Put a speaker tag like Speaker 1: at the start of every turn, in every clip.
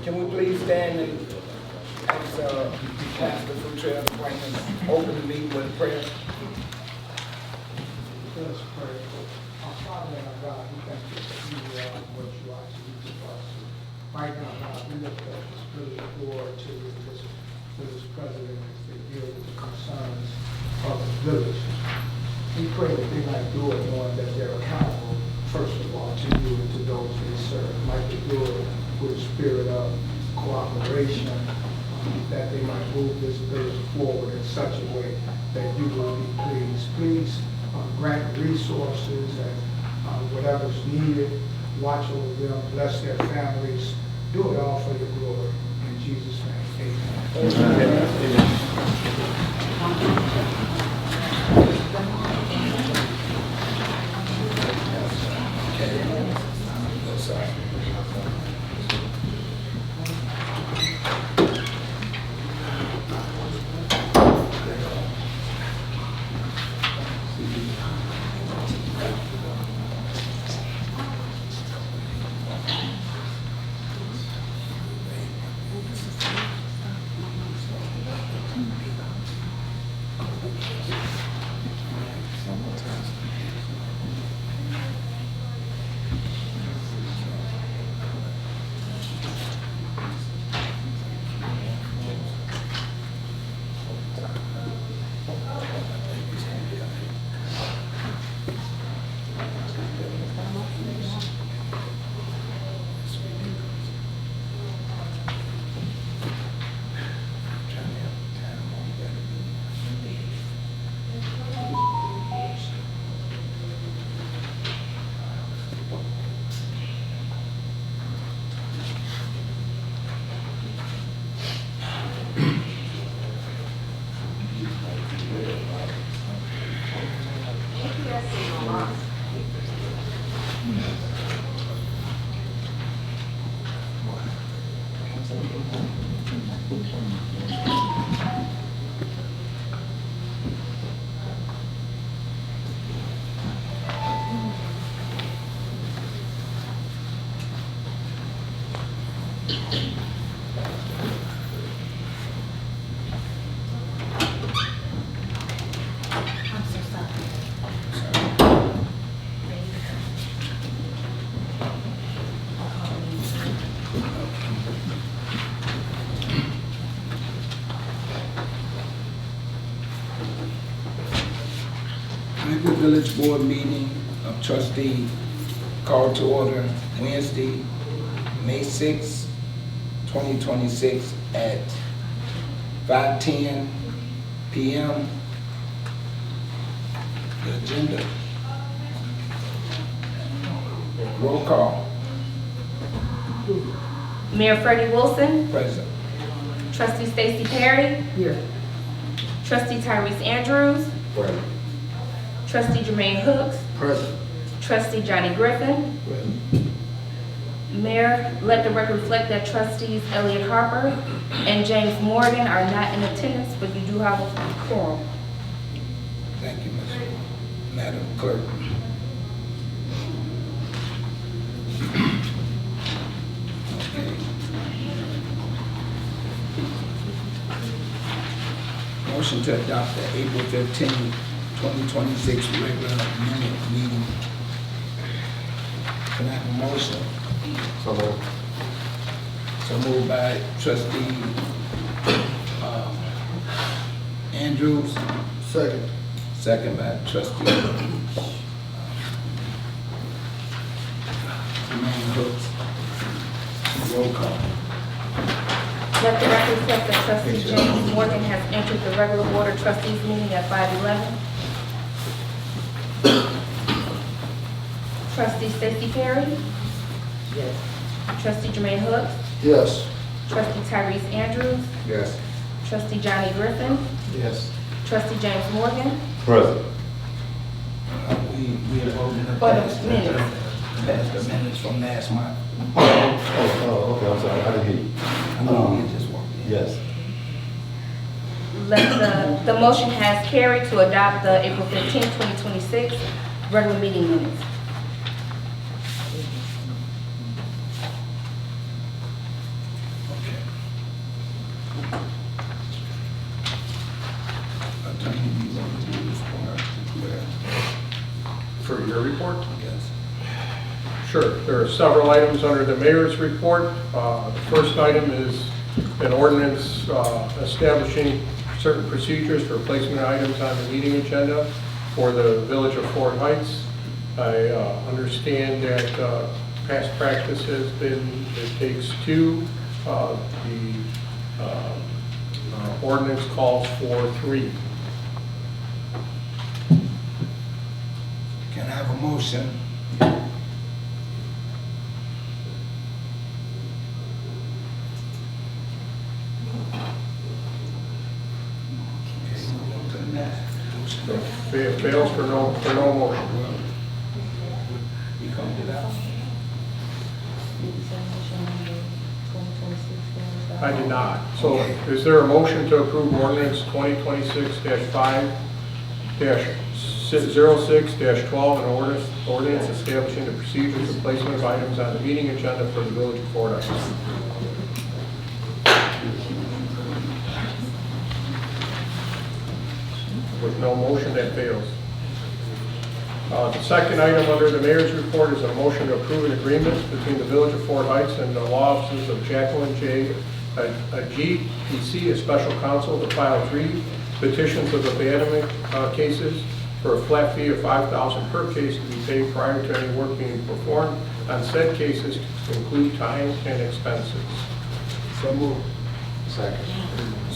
Speaker 1: Can we please stand and ask Pastor Futrell to bring us open the meeting with a prayer?
Speaker 2: Let us pray. Our Father and our God, we thank you for who you are and what you are to each of us. Right now, God, we lift up this privilege forward to this president as they deal with the concerns of the village. We pray that they might do it knowing that they're accountable, first of all, to you and to those they serve. Might they do it with a spirit of cooperation, that they might move this village forward in such a way that you will be pleased. Please grant resources and whatever's needed. Watch over them, bless their families. Do it all for your glory. In Jesus' name, amen.
Speaker 1: The village board meeting of trustee called to order Wednesday, May 6, 2026 at 5:10 p.m. The agenda. Roll call.
Speaker 3: Mayor Freddie Wilson,
Speaker 1: Present.
Speaker 3: Trustee Stacey Perry,
Speaker 2: Here.
Speaker 3: Trustee Tyrese Andrews,
Speaker 1: Present.
Speaker 3: Trustee Jermaine Hooks,
Speaker 1: Present.
Speaker 3: Trustee Johnny Griffin. Mayor, let the record reflect that trustees Elliot Harper and James Morgan are not in attendance, but you do have a quorum.
Speaker 1: Thank you, Madam Clerk. Okay. Motion to adopt the April 15, 2026 regular minute meeting. Can I have a motion?
Speaker 4: So moved.
Speaker 1: So moved by trustee Andrews,
Speaker 4: Second.
Speaker 1: second by trustee Jermaine Hooks. Roll call.
Speaker 3: Let the record reflect that trustee James Morgan has entered the regular board of trustees meeting at 5:11. Trustee Stacey Perry,
Speaker 2: Yes.
Speaker 3: Trustee Jermaine Hooks,
Speaker 4: Yes.
Speaker 3: Trustee Tyrese Andrews,
Speaker 4: Yes.
Speaker 3: Trustee Johnny Griffin,
Speaker 4: Yes.
Speaker 3: Trustee James Morgan,
Speaker 4: Present.
Speaker 1: We are voting to
Speaker 3: For the
Speaker 1: pass
Speaker 3: minutes.
Speaker 1: the minutes from last month.
Speaker 4: Oh, okay, I'm sorry, I didn't hear you.
Speaker 1: I know we just walked in.
Speaker 4: Yes.
Speaker 3: the motion has carried to adopt the April 15, 2026 regular meeting minutes.
Speaker 1: Attorney, you want to do this part?
Speaker 5: For your report?
Speaker 1: Yes.
Speaker 5: Sure. There are several items under the mayor's report. The first item is an ordinance establishing certain procedures for placement of items on the meeting agenda for the village of Fort Heights. I understand that past practice has been, it takes two. The ordinance calls for 3.
Speaker 1: Can I have a motion? Okay, move on to the next.
Speaker 5: So fails for no motion.
Speaker 1: You come to that?
Speaker 5: I did not. So
Speaker 1: Okay.
Speaker 5: is there a motion to approve ordinance 2026-5-06-12, an ordinance establishing the procedures and placement of items on the meeting agenda for the village of Fort Heights? With no motion, that fails. The second item under the mayor's report is a motion to approve an agreement between the village of Fort Heights and the law offices of Jacqueline J. GPC, a special counsel, to file 3 petitions of abandonment cases for a flat fee of $5,000 per case to be paid prior to any work being performed on said cases to include time and expenses.
Speaker 1: So move.
Speaker 4: Second.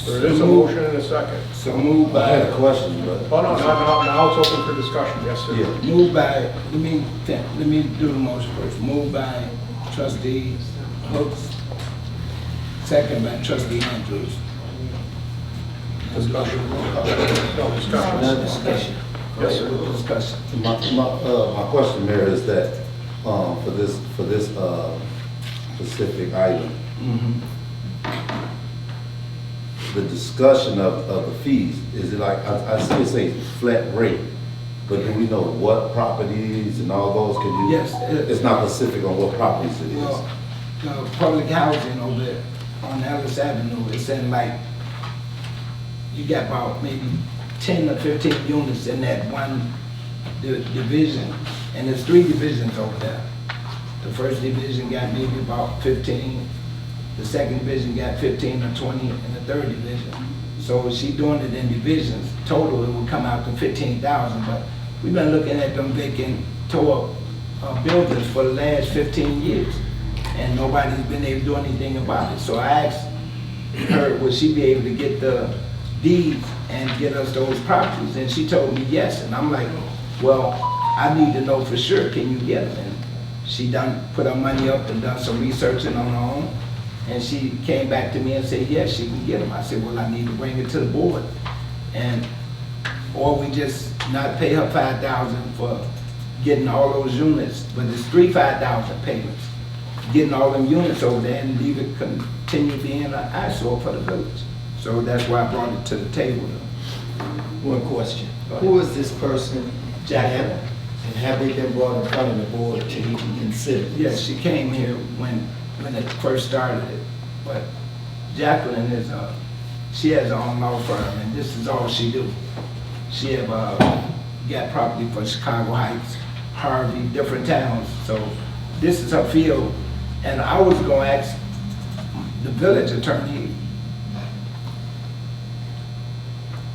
Speaker 5: There is a motion and a second.
Speaker 1: So move
Speaker 4: I had a
Speaker 1: by,
Speaker 4: question, but,
Speaker 5: Oh, no, now it's open for discussion. Yes, sir.
Speaker 4: yeah.
Speaker 1: move by, let me do the motion first. Move by trustee Hooks, second by trustee Andrews.
Speaker 5: Discussion. No, discussion.
Speaker 1: Discussion.
Speaker 5: Yes, sir.
Speaker 1: Discussion.
Speaker 4: My question, Mayor, is that, for this specific item, the discussion of the fees, is it like, I see it say flat rate, but do we know what properties and all those, can you?
Speaker 1: Yes,
Speaker 4: It's not specific on what properties it is.
Speaker 1: Well, the public housing over there on Ellis Avenue, it's in like, you got about maybe 10 or 15 units in that one division, and there's 3 divisions over there. The first division got maybe about 15, the second division got 15 or 20, and the third division. So she doing it in divisions, total it would come out to 15,000, but we've been looking at them vacant, tore up buildings for the last 15 years, and nobody's been able to do anything about it. So I asked her, would she be able to get the deeds and get us those properties, and she told me yes, and I'm like, well, I need to know for sure, can you get them? And she done put her money up and done some researching on her own, and she came back to me and said, yes, she can get them. I said, well, I need to bring it to the board, and or we just not pay her $5,000 for getting all those units, but it's 3 $5,000 payments, getting all them units over there and leave it continue being an eyesore for the village. So that's why I brought it to the table.
Speaker 6: One question.
Speaker 1: Go ahead.
Speaker 6: Who is this person?
Speaker 1: Jacqueline.
Speaker 6: And have they been brought in front of the board to even consider?
Speaker 1: Yes, she came here when it first started it, but Jacqueline is she has her own law firm, and this is all she do. She have got property for Chicago Heights, Harvey, different towns, so this is her field, and I was gonna ask the village attorney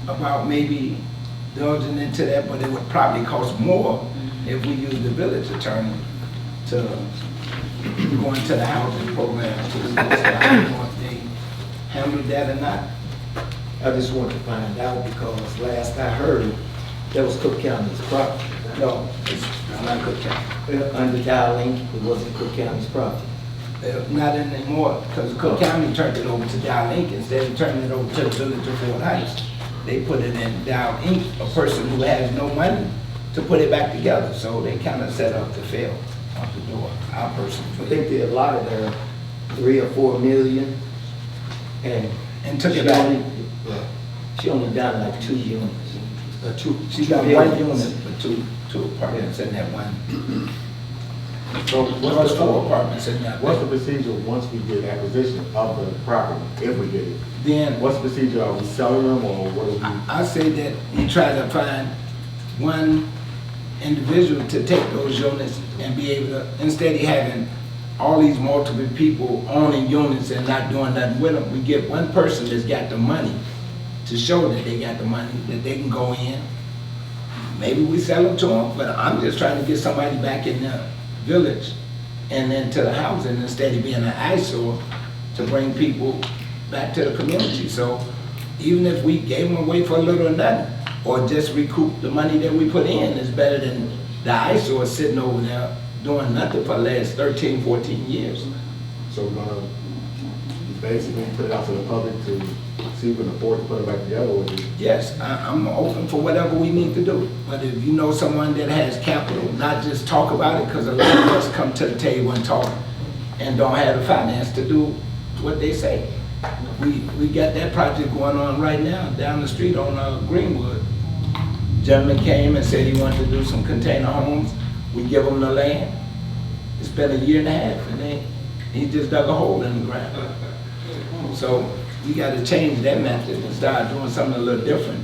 Speaker 1: about maybe delving into that, but it would probably cost more if we use the village attorney to go into the housing program. I don't know if they handled that or not.
Speaker 6: I just want to find out because last I heard, that was Cook County's property.
Speaker 1: No, it's not Cook County.
Speaker 6: Under Dow Link, it wasn't Cook County's property.
Speaker 1: Not anymore, because Cook County turned it over to Dow Inc. instead of turning it over to the village of Fort Heights. They put it in Dow Inc., a person who has no money to put it back together, so they kind of set up to fail out the door, our person.
Speaker 6: I think they allotted her 3 or 4 million, and
Speaker 1: took it
Speaker 6: she
Speaker 1: back.
Speaker 6: she only done like 2 units.
Speaker 1: She got one unit, but two apartments in that one.
Speaker 7: So
Speaker 1: There was 4 apartments in that.
Speaker 7: what's the procedure once we get acquisition of the property, if we get it?
Speaker 1: Then
Speaker 7: What's the procedure? Are we selling them or what are we?
Speaker 1: I say that you try to find one individual to take those units and be able to, instead of having all these multiple people owning units and not doing nothing with them, we get one person that's got the money to show that they got the money, that they can go in. Maybe we sell them to them, but I'm just trying to get somebody back in the village and then to the housing instead of being an eyesore to bring people back to the community. So even if we gave them away for a little or nothing, or just recoup the money that we put in, it's better than the eyesore sitting over there doing nothing for the last 13, 14 years.
Speaker 7: So we're gonna basically put it out to the public to see if we can afford to put it back together or just.
Speaker 1: Yes, I'm open for whatever we need to do. But if you know someone that has capital, not just talk about it, because a lot of us come to the table and talk and don't have the finance to do what they say. We got that project going on right now down the street on Greenwood. Gentleman came and said he wanted to do some container homes. We give him the land. It's been a year and a half and he just dug a hole in the ground. So we got to change that method and start doing something a little different.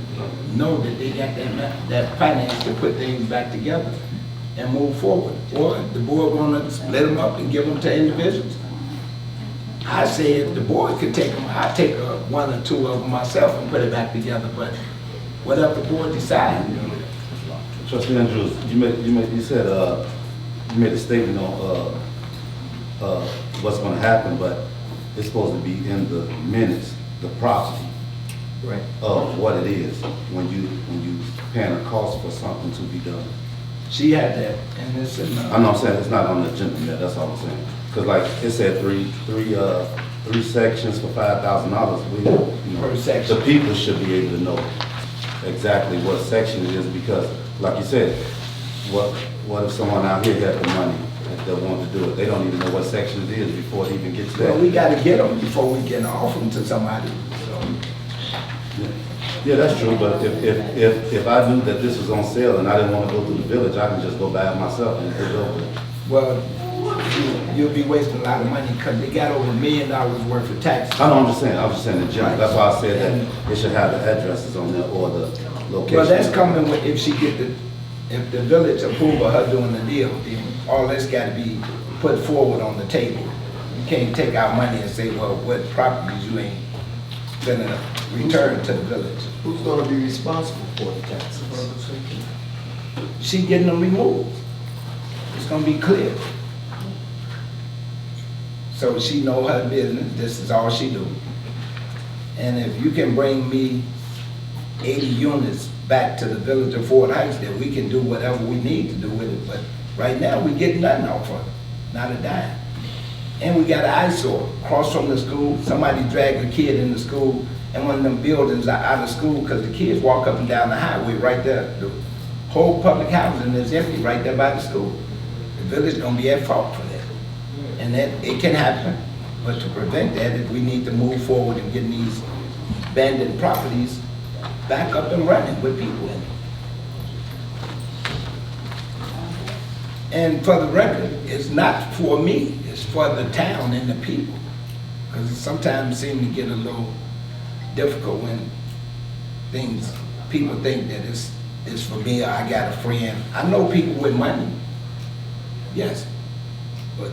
Speaker 1: Know that they got that finance to put things back together and move forward. Or if the board want to split them up and give them to individuals. I say if the board could take them, I'd take 1 or 2 of them myself and put it back together, but whatever the board decides.
Speaker 4: Trustee Andrews, you said, you made a statement on, what's gonna happen, but it's supposed to be in the minutes, the property
Speaker 6: Right.
Speaker 4: of what it is when you paying a cost for something to be done.
Speaker 1: She had that, and this is,
Speaker 4: I know I'm saying it's not on the agenda yet, that's all I'm saying. Cause like it said three sections for $5,000, you know,
Speaker 1: Per section.
Speaker 4: the people should be able to know exactly what section it is because like you said, what if someone out here had the money if they want to do it? They don't even know what section it is before it even gets there.
Speaker 1: well, we got to get them before we can offer them to somebody. So,
Speaker 4: Yeah, that's true, but if I knew that this was on sale and I didn't want to go through the village, I can just go buy it myself and get it over.
Speaker 1: well, you'll be wasting a lot of money because they got over $1 million worth of taxes.
Speaker 4: I know, I'm just saying in general, that's why I said that it should have the addresses on there or the location.
Speaker 1: Well, that's coming with, if the village approve of her doing the deal, then all that's got to be put forward on the table. You can't take our money and say, well, what properties you ain't gonna return to the village.
Speaker 6: Who's gonna be responsible for the taxes?
Speaker 1: She getting them removed. It's gonna be clear. So she know her business, this is all she do. And if you can bring me 80 units back to the village of Fort Heights, then we can do whatever we need to do with it. But right now, we get nothing off of it, not a dime. And we got an eyesore across from the school. Somebody dragged a kid in the school and one of them buildings are out of school because the kids walk up and down the highway right there. The whole public housing is empty right there by the school. The village gonna be at fault for that. And that, it can happen, but to prevent that, we need to move forward and get these abandoned properties back up and running with people in it. And for the record, it's not for me, it's for the town and the people. Because it sometimes seems to get a little difficult when people think that it's for me, or I got a friend. I know people with money, yes, but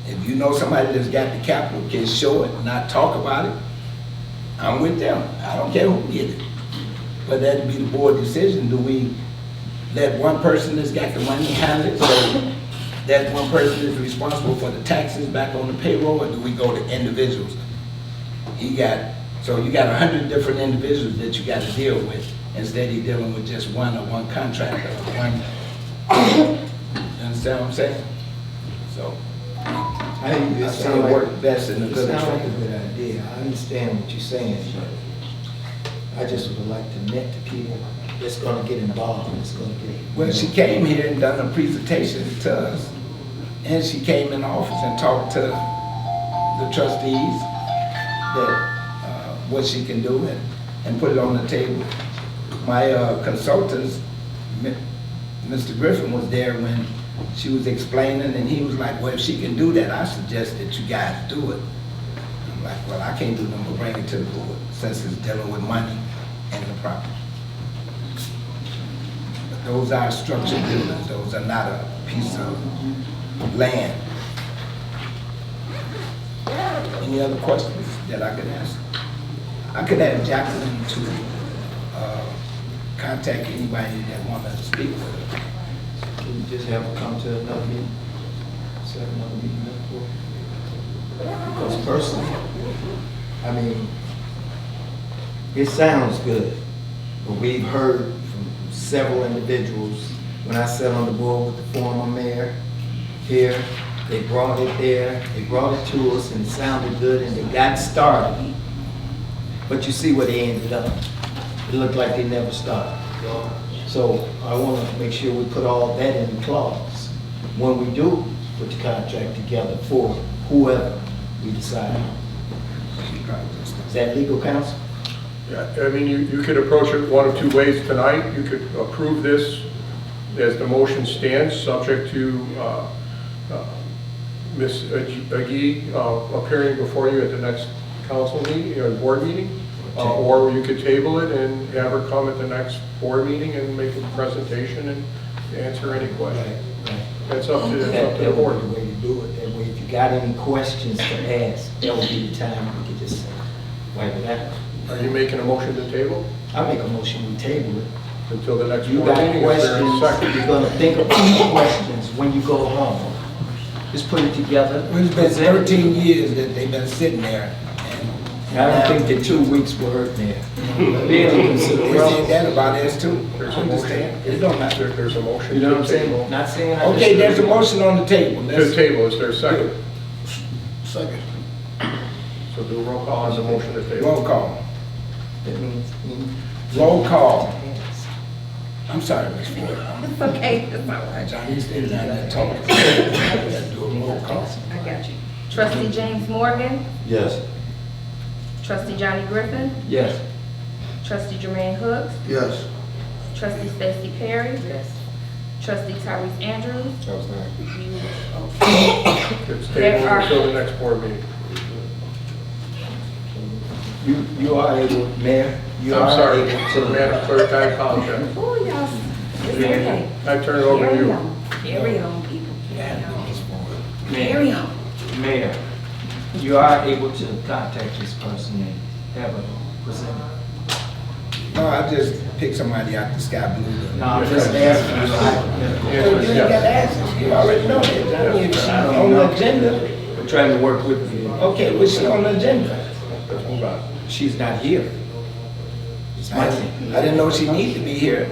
Speaker 1: if you know somebody that's got the capital, can show it, not talk about it, I'm with them. I don't care who get it. But that'd be the board decision. Do we let one person that's got the money handle it, so that one person is responsible for the taxes back on the payroll, or do we go to individuals? So you got 100 different individuals that you got to deal with, instead of dealing with just one or one contractor or one. You understand what I'm saying? So I say it works best in the
Speaker 6: It
Speaker 1: village.
Speaker 6: sounds like a good idea. I understand what you're saying, but I just would like to net the people that's gonna get involved, that's gonna get.
Speaker 1: Well, she came here and done a presentation to us, and she came in the office and talked to the trustees that what she can do and put it on the table. My consultants, Mr. Griffin was there when she was explaining, and he was like, well, if she can do that, I suggest that you guys do it. I'm like, well, I can't do nothing but bring it to the board, since it's dealing with money and the property. But those are structured buildings, those are not a piece of land. Any other questions that I could ask? I could have Jacqueline to contact anybody that want to speak with her.
Speaker 6: Can you just have her come to another meeting? Set another meeting up for her? Because personally, I mean, it sounds good, but we've heard from several individuals, when I sat on the board with the former mayor here, they brought it there, they brought it to us, and it sounded good, and they got started. But you see where they ended up. It looked like they never started. So I want to make sure we put all that in the clause when we do put the contract together for whoever we decide. Is that legal counsel?
Speaker 5: Yeah, I mean, you could approach it one of two ways tonight. You could approve this as the motion stands, subject to Ms. Agee appearing before you at the next council meeting, or board meeting. Or you could table it and have her come at the next board meeting and make a presentation and answer any questions.
Speaker 6: Right.
Speaker 5: That's up to the
Speaker 6: That
Speaker 5: board.
Speaker 6: would be the way to do it. That way, if you got any questions to ask, that would be the time we could just wipe it out.
Speaker 5: Are you making a motion to table
Speaker 6: I make a motion, we table it.
Speaker 5: until the next
Speaker 6: You
Speaker 5: board
Speaker 6: got
Speaker 5: meeting? Is there a
Speaker 6: questions,
Speaker 5: second?
Speaker 6: you're gonna think about the questions when you go home. Just put it together.
Speaker 1: Well, it's been 13 years that they've been sitting there. And
Speaker 6: I don't think the 2 weeks were there. Being
Speaker 1: They
Speaker 6: consideration.
Speaker 1: said that about us too.
Speaker 5: There's
Speaker 1: I
Speaker 5: a motion.
Speaker 1: understand. It don't matter.
Speaker 5: There's a motion
Speaker 6: You know what I'm
Speaker 5: to
Speaker 6: saying?
Speaker 5: table.
Speaker 6: Not saying I
Speaker 1: Okay, there's a
Speaker 6: disagree.
Speaker 1: motion on the table.
Speaker 5: To table, is there a second?
Speaker 1: Second.
Speaker 5: So do a roll call on the motion to table.
Speaker 1: Roll call.
Speaker 6: That means.
Speaker 1: Roll call. I'm sorry, Ms. Ford.
Speaker 3: It's okay, it's all right.
Speaker 1: Johnny's there, down there talking. Gotta do a roll call.
Speaker 3: I got you. Trustee James Morgan,
Speaker 4: Yes.
Speaker 3: trustee Johnny Griffin,
Speaker 6: Yes.
Speaker 3: trustee Jermaine Hooks,
Speaker 7: Yes.
Speaker 3: trustee Stacy Perry. Yes. Trustee Tyrese Andrews.
Speaker 7: That was nice.
Speaker 5: It's
Speaker 3: There
Speaker 5: tabled
Speaker 3: are-
Speaker 5: until the next board meeting.
Speaker 6: You are able, Mayor, you
Speaker 5: I'm
Speaker 6: are
Speaker 5: sorry,
Speaker 6: able to.
Speaker 5: Madam Clerk, I apologize.
Speaker 3: Oh, y'all, it's okay.
Speaker 5: I turn it over to
Speaker 3: Carry
Speaker 5: you.
Speaker 3: on, carry on, people. Carry on.
Speaker 6: Mayor,
Speaker 3: Carry on.
Speaker 6: Mayor, you are able to contact this person and have a present.
Speaker 1: No, I just picked somebody out the sky blue.
Speaker 6: No, I'm just asking you.
Speaker 1: You ain't gotta ask us. You already know that. I mean, if she's on the agenda,
Speaker 6: We're trying to work with you.
Speaker 1: okay, well, she on the agenda.
Speaker 5: Let's move on.
Speaker 6: She's not here. It's my thing.
Speaker 1: I didn't know she needed to be here.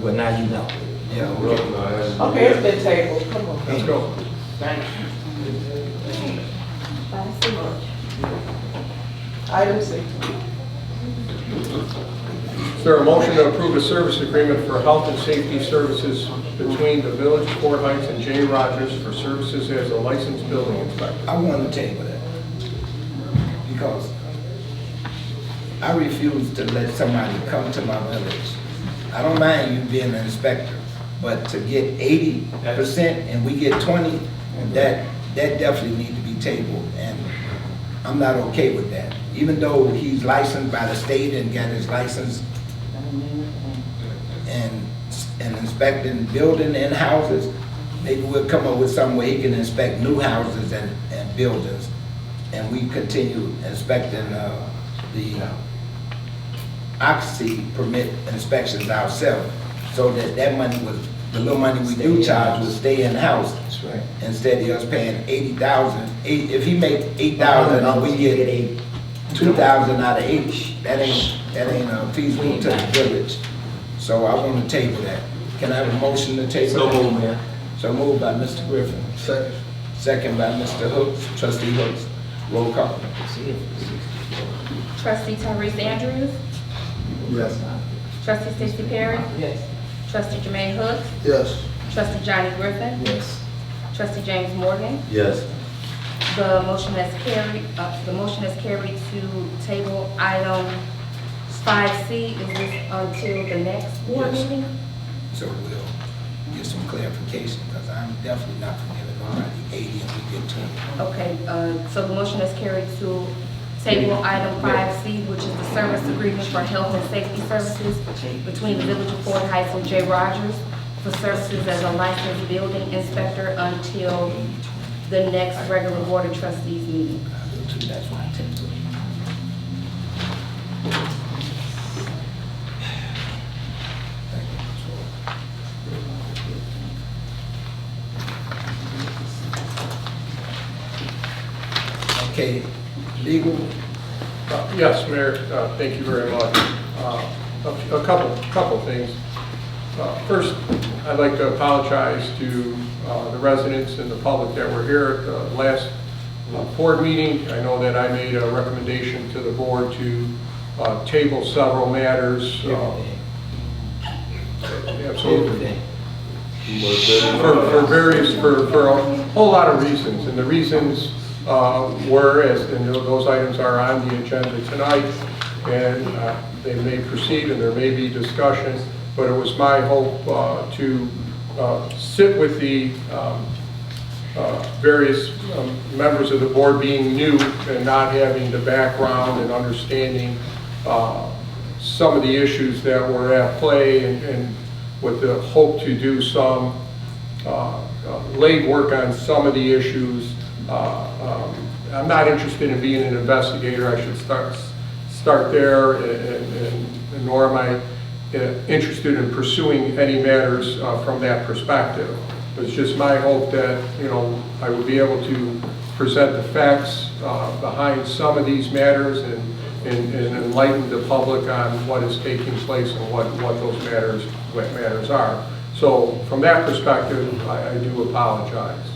Speaker 6: Well, now you know.
Speaker 1: Yeah, okay.
Speaker 8: Okay, it's been tabled, come on.
Speaker 5: Let's go.
Speaker 8: Thank you. Item 6.
Speaker 5: Is there a motion to approve a service agreement for health and safety services between the Village of Fort Heights and J. Rogers for services as a licensed building inspector?
Speaker 1: I want to table that. Because I refuse to let somebody come to my village. I don't mind you being an inspector, but to get 80% and we get 20, that definitely need to be tabled. And I'm not okay with that. Even though he's licensed by the state and got his license and inspecting building and houses, maybe we'll come up with some way he can inspect new houses and buildings. And we continue inspecting the occupancy permit inspections ourselves, so that money was, the little money we do charge would stay in-house.
Speaker 6: That's right.
Speaker 1: Instead of us paying 80,000, if he make 8,000 and we get 2,000 out of 80, that ain't feasible to the village. So I want to table that. Can I have a motion to table?
Speaker 6: So
Speaker 1: that?
Speaker 6: move, Mayor.
Speaker 1: So moved by Mr. Griffin.
Speaker 7: Second.
Speaker 1: Second by Mr. Hooks, trustee Hooks. Roll call.
Speaker 3: Trustee Tyrese Andrews,
Speaker 7: Yes.
Speaker 3: trustee Stacy Perry,
Speaker 8: Yes.
Speaker 3: trustee Jermaine Hooks,
Speaker 7: Yes.
Speaker 3: trustee Johnny Griffin,
Speaker 6: Yes.
Speaker 3: trustee James Morgan.
Speaker 4: Yes.
Speaker 3: The motion is carried to table item 5C. Is this until the next board
Speaker 1: Yes.
Speaker 3: meeting?
Speaker 1: So get some clarification, because I'm definitely not forgiving nobody 80 and we get 20.
Speaker 3: Okay, so the motion is carried to table item 5C, which is the service agreement for health and safety services between the Village of Fort Heights and J. Rogers for services as a licensed building inspector until the next regular Board of Trustees meeting.
Speaker 1: That's why I tend to. Okay, legal,
Speaker 5: Yes, Mayor, thank you very much. A couple things. First, I'd like to apologize to the residents and the public that were here at the last board meeting. I know that I made a recommendation to the board to table several matters. Absolutely. For a whole lot of reasons, and the reasons were, and those items are on the agenda tonight, and they may proceed and there may be discussion, but it was my hope to sit with the various members of the board being new and not having the background and understanding some of the issues that were at play, and with the hope to do some late work on some of the issues. I'm not interested in being an investigator. I should start there, and nor am I interested in pursuing any matters from that perspective. It's just my hope that, I would be able to present the facts behind some of these matters and enlighten the public on what is taking place and what those matters are. So from that perspective, I do apologize.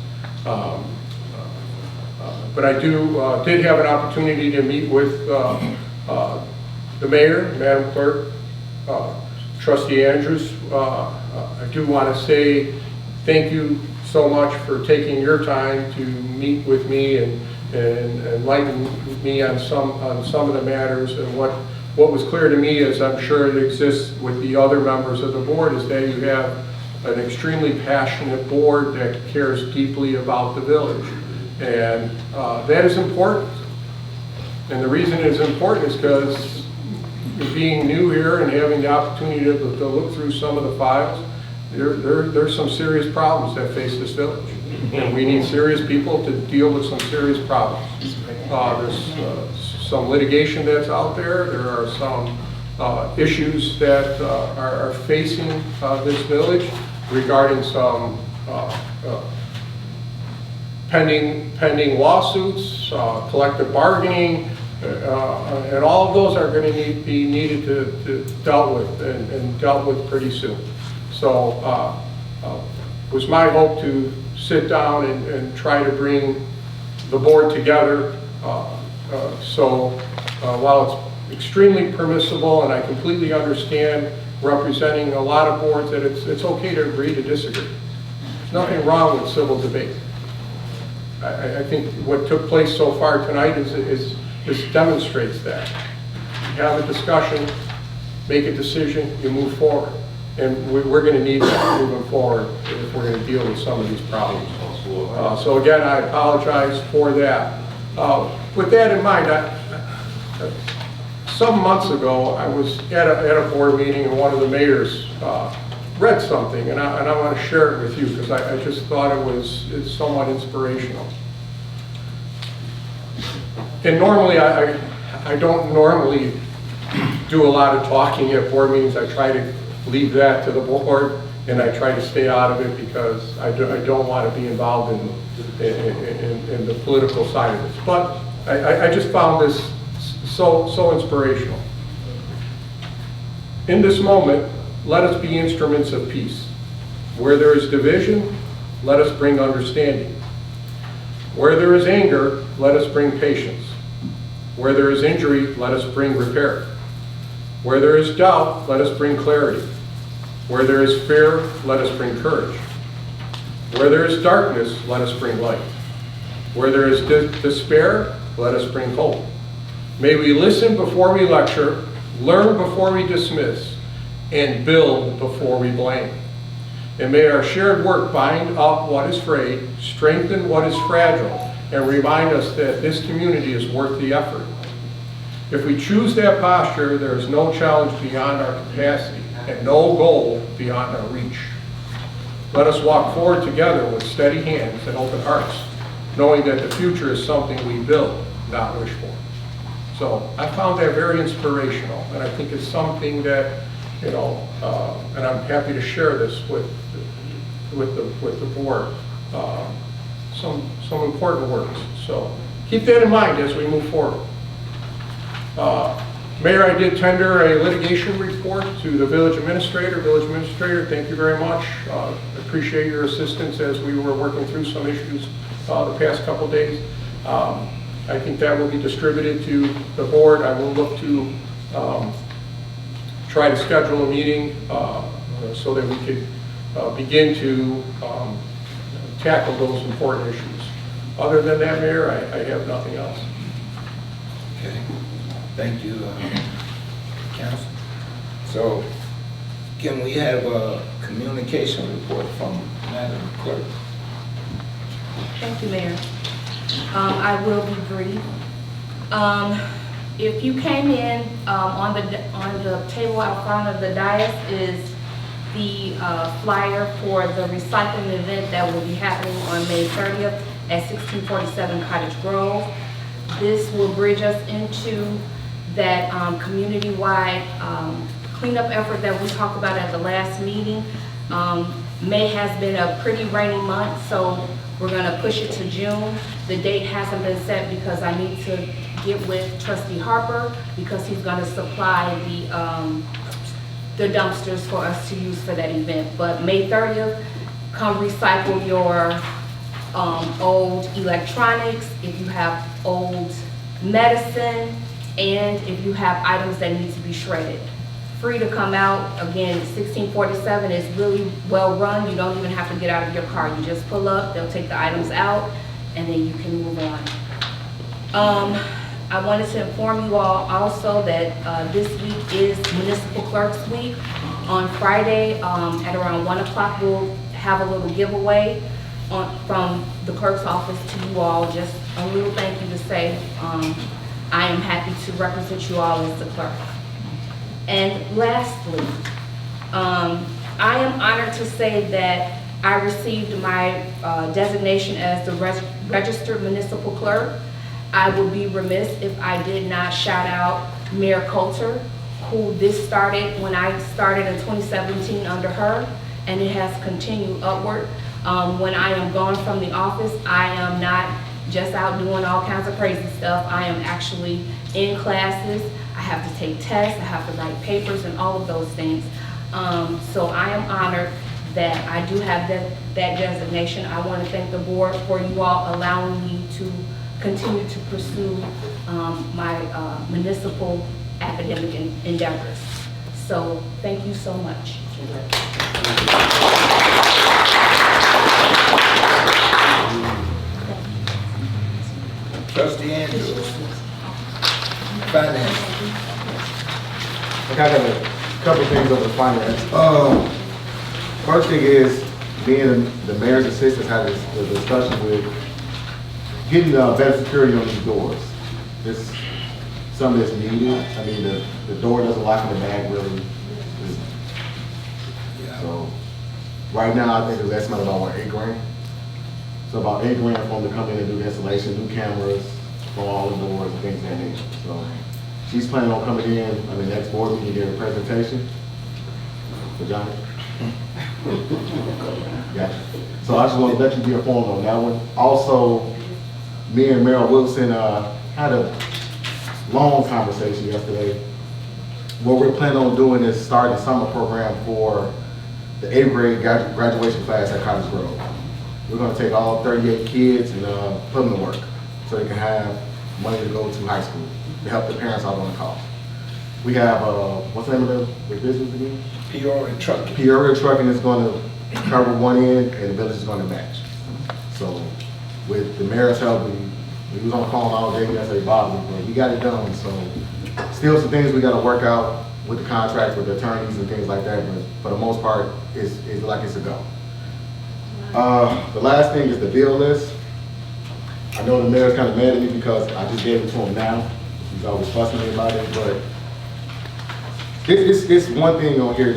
Speaker 5: But I did have an opportunity to meet with the mayor, Madam Clerk, Trustee Andrews. I do want to say thank you so much for taking your time to meet with me and enlighten me on some of the matters. And what was clear to me, as I'm sure it exists with the other members of the board, is that you have an extremely passionate board that cares deeply about the village. And that is important. And the reason it is important is because being new here and having the opportunity to look through some of the files, there's some serious problems that face this village. And we need serious people to deal with some serious problems. There's some litigation that's out there. There are some issues that are facing this village regarding some pending lawsuits, collective bargaining, and all of those are going to be needed to dealt with and dealt with pretty soon. So it was my hope to sit down and try to bring the board together. So while it's extremely permissible, and I completely understand representing a lot of boards, that it's okay to agree to disagree. There's nothing wrong with civil debate. I think what took place so far tonight is demonstrates that. You have a discussion, make a decision, you move forward. And we're going to need that moving forward if we're going to deal with some of these problems. So again, I apologize for that. With that in mind, some months ago, I was at a board meeting and one of the mayors read something, and I want to share it with you because I just thought it's somewhat inspirational. And normally, I don't normally do a lot of talking at board meetings. I try to leave that to the board, and I try to stay out of it because I don't want to be involved in the political side of this. But I just found this so inspirational. In this moment, let us be instruments of peace. Where there is division, let us bring understanding. Where there is anger, let us bring patience. Where there is injury, let us bring repair. Where there is doubt, let us bring clarity. Where there is fear, let us bring courage. Where there is darkness, let us bring light. Where there is despair, let us bring hope. May we listen before we lecture, learn before we dismiss, and build before we blame. And may our shared work bind up what is frayed, strengthen what is fragile, and remind us that this community is worth the effort. If we choose that posture, there is no challenge beyond our capacity and no goal beyond our reach. Let us walk forward together with steady hands and open hearts, knowing that the future is something we build, not wish for. So I found that very inspirational, and I think it's something that, you know, and I'm happy to share this with the board. Some important words. So keep that in mind as we move forward. Mayor, I did tender a litigation report to the village administrator. Village administrator, thank you very much. Appreciate your assistance as we were working through some issues the past couple days. I think that will be distributed to the board. I will look to try to schedule a meeting so that we could begin to tackle those important issues. Other than that, Mayor, I have nothing else.
Speaker 1: Okay, thank you, Council. So, can we have a communication report from Madam Clerk?
Speaker 3: Thank you, Mayor. I will be brief. If you came in, on the table out front of the dais is the flyer for the recycling event that will be happening on May 30th at 1647 Cottage Grove. This will bridge us into that community-wide cleanup effort that we talked about at the last meeting. May has been a pretty rainy month, so we're going to push it to June. The date hasn't been set because I need to get with Trustee Harper because he's going to supply the dumpsters for us to use for that event. But May 30th, come recycle your old electronics, if you have old medicine, and if you have items that need to be shredded. Free to come out. Again, 1647 is really well run. You don't even have to get out of your car. You just pull up, they'll take the items out, and then you can move on. I wanted to inform you all also that this week is Municipal Clerks Week. On Friday at around 1 o'clock, we'll have a little giveaway from the clerk's office to you all. Just a little thank you to say I am happy to represent you all as the clerk. And lastly, I am honored to say that I received my designation as the registered municipal clerk. I would be remiss if I did not shout out Mayor Coulter, who this started when I started in 2017 under her, and it has continued upward. When I am gone from the office, I am not just out doing all kinds of crazy stuff. I am actually in classes. I have to take tests, I have to write papers and all of those things. So I am honored that I do have that designation. I want to thank the board for you all allowing me to continue to pursue my municipal academic endeavors. So thank you so much.
Speaker 1: Trustee Andrews, Finance.
Speaker 7: I got a couple things on the finance. First thing is, me and the mayor's assistants had a discussion with getting better security on these doors. This something that's needed. I mean, the door doesn't lock in the bag really. So right now, I think the estimate about what, $8 grand. So about $8 grand for them to come in and do the installation, new cameras for all the doors and things of that nature. So she's planning on coming in on the next board meeting to give a presentation for Johnny. Gotcha. So I just want to let you be informed on that one. Also, me and Merrill Wilson had a long conversation yesterday. What we're planning on doing is starting a summer program for the 8th grade graduation class at Cottage Grove. We're going to take all 38 kids and put them to work so they can have money to go to high school to help the parents out on the cost. We have, what's the name of the business again?
Speaker 1: Peoria Trucking.
Speaker 7: Peoria Trucking is going to cover one end and the village is going to match. So with the mayor's help, we was on the phone all day yesterday, Bob, but we got it done. So still some things we got to work out. with the contracts, with the attorneys and things like that, but for the most part, it's like it's a go. The last thing is the bill list. I know the mayor's kind of mad at me because I just gave it to him now. He's always fussing me about it, but it's one thing on here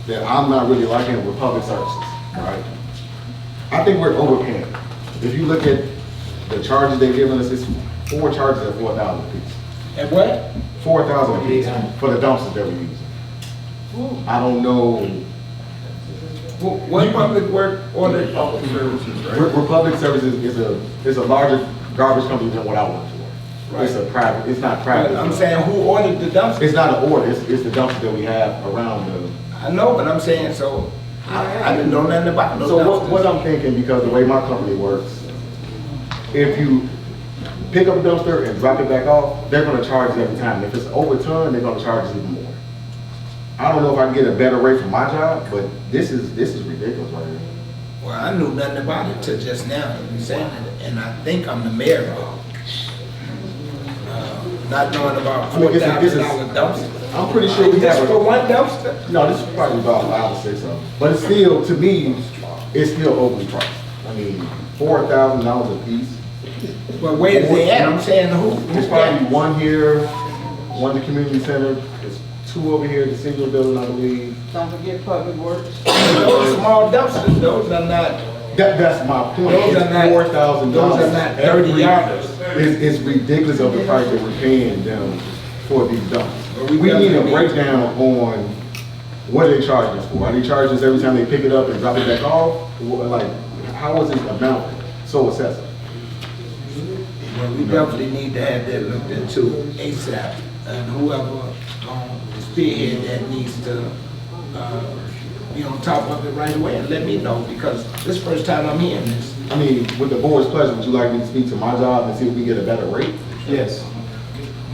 Speaker 7: that I'm not really liking with public services, right? I think we're overpaying. If you look at the charges they're giving us, it's 4 charges at $4,000 a piece.
Speaker 1: And what?
Speaker 7: 4,000 a piece for the dumpsters that we're using. I don't know.
Speaker 1: What public work order?
Speaker 5: Public services, right?
Speaker 7: Republic Services is a larger garbage company than what I work for. It's a private, it's not private.
Speaker 1: I'm saying, who ordered the dumpster?
Speaker 7: It's not an order, it's the dumpster that we have around the.
Speaker 1: I know, but I'm saying, so, I didn't know nothing about no
Speaker 7: So what
Speaker 1: dumpsters.
Speaker 7: I'm thinking, because the way my company works, if you pick up a dumpster and drop it back off, they're gonna charge you every time. If it's overturned, they're gonna charge you even more. I don't know if I can get a better rate for my job, but this is ridiculous right here.
Speaker 1: Well, I knew nothing about it till just now, you saying it, and I think I'm the mayor, not knowing about
Speaker 7: I mean, this is-
Speaker 1: $4,000 dumpster.
Speaker 7: I'm pretty sure we
Speaker 1: Just
Speaker 7: have
Speaker 1: for
Speaker 7: a,
Speaker 1: one dumpster?
Speaker 7: no, this is probably about 5 or 6 of them. But it's still, to me, it's still overly priced. I mean, $4,000 a piece.
Speaker 1: Well, where is they at? I'm saying, who
Speaker 7: There's probably one here, one at the community center, there's 2 over here at the senior building, I believe.
Speaker 8: Don't forget Public Works.
Speaker 1: Those small dumpsters, those are not,
Speaker 7: That's my point.
Speaker 1: Those are not-
Speaker 7: It's $4,000.
Speaker 1: those are not 30 yards.
Speaker 7: It's ridiculous of the price that we're paying them for these dumpsters.
Speaker 1: Well,
Speaker 7: We
Speaker 1: we
Speaker 7: need a
Speaker 1: definitely-
Speaker 7: breakdown on what are they charging us for? Are they charging us every time they pick it up and drop it back off? Like, how is this amount so excessive?
Speaker 1: well, we definitely need to have that looked into ASAP. And whoever spearhead that needs to, be on top of it right away and let me know, because this is the first time I'm hearing this.
Speaker 7: I mean, with the board's pleasure, would you like me to speak to my job and see if we get a better rate?
Speaker 6: Yes.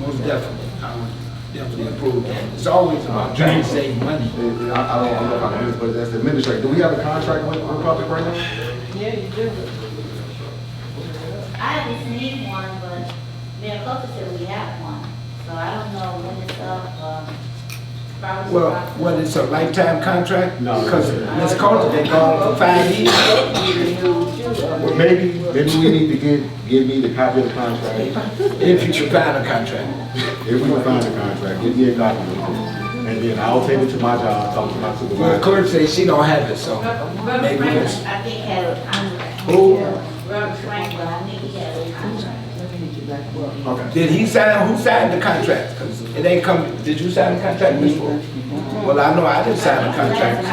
Speaker 1: Most definitely, I would definitely approve that. It's always about trying to save money.
Speaker 7: I don't know if I can do this, but as the administrator, do we have a contract with Republic right now?
Speaker 8: Yeah, you do.
Speaker 9: I haven't seen one, but Mayor Coulter said we have one, so I don't know when it's up, probably.
Speaker 1: Well, what, it's a lifetime contract?
Speaker 7: No.
Speaker 1: Because Ms. Coulter been gone for 5 years.
Speaker 7: Well, maybe we need to give me the copy of the contract.
Speaker 1: If you should find a contract.
Speaker 7: If we can find a contract, give me a copy of it. And then I'll take it to my job, talk to my
Speaker 1: Well, the
Speaker 7: supervisor.
Speaker 1: clerk says she don't have it, so
Speaker 9: Robert
Speaker 1: maybe
Speaker 9: Franklin,
Speaker 1: it's,
Speaker 9: I think, has a contract.
Speaker 1: who?
Speaker 9: Robert Franklin, I think he has a contract.
Speaker 7: Okay.
Speaker 1: Did he sign, who signed the contract? Because it ain't come, did you sign the contract, Ms. Ford? Well, I know I didn't sign the contract, so.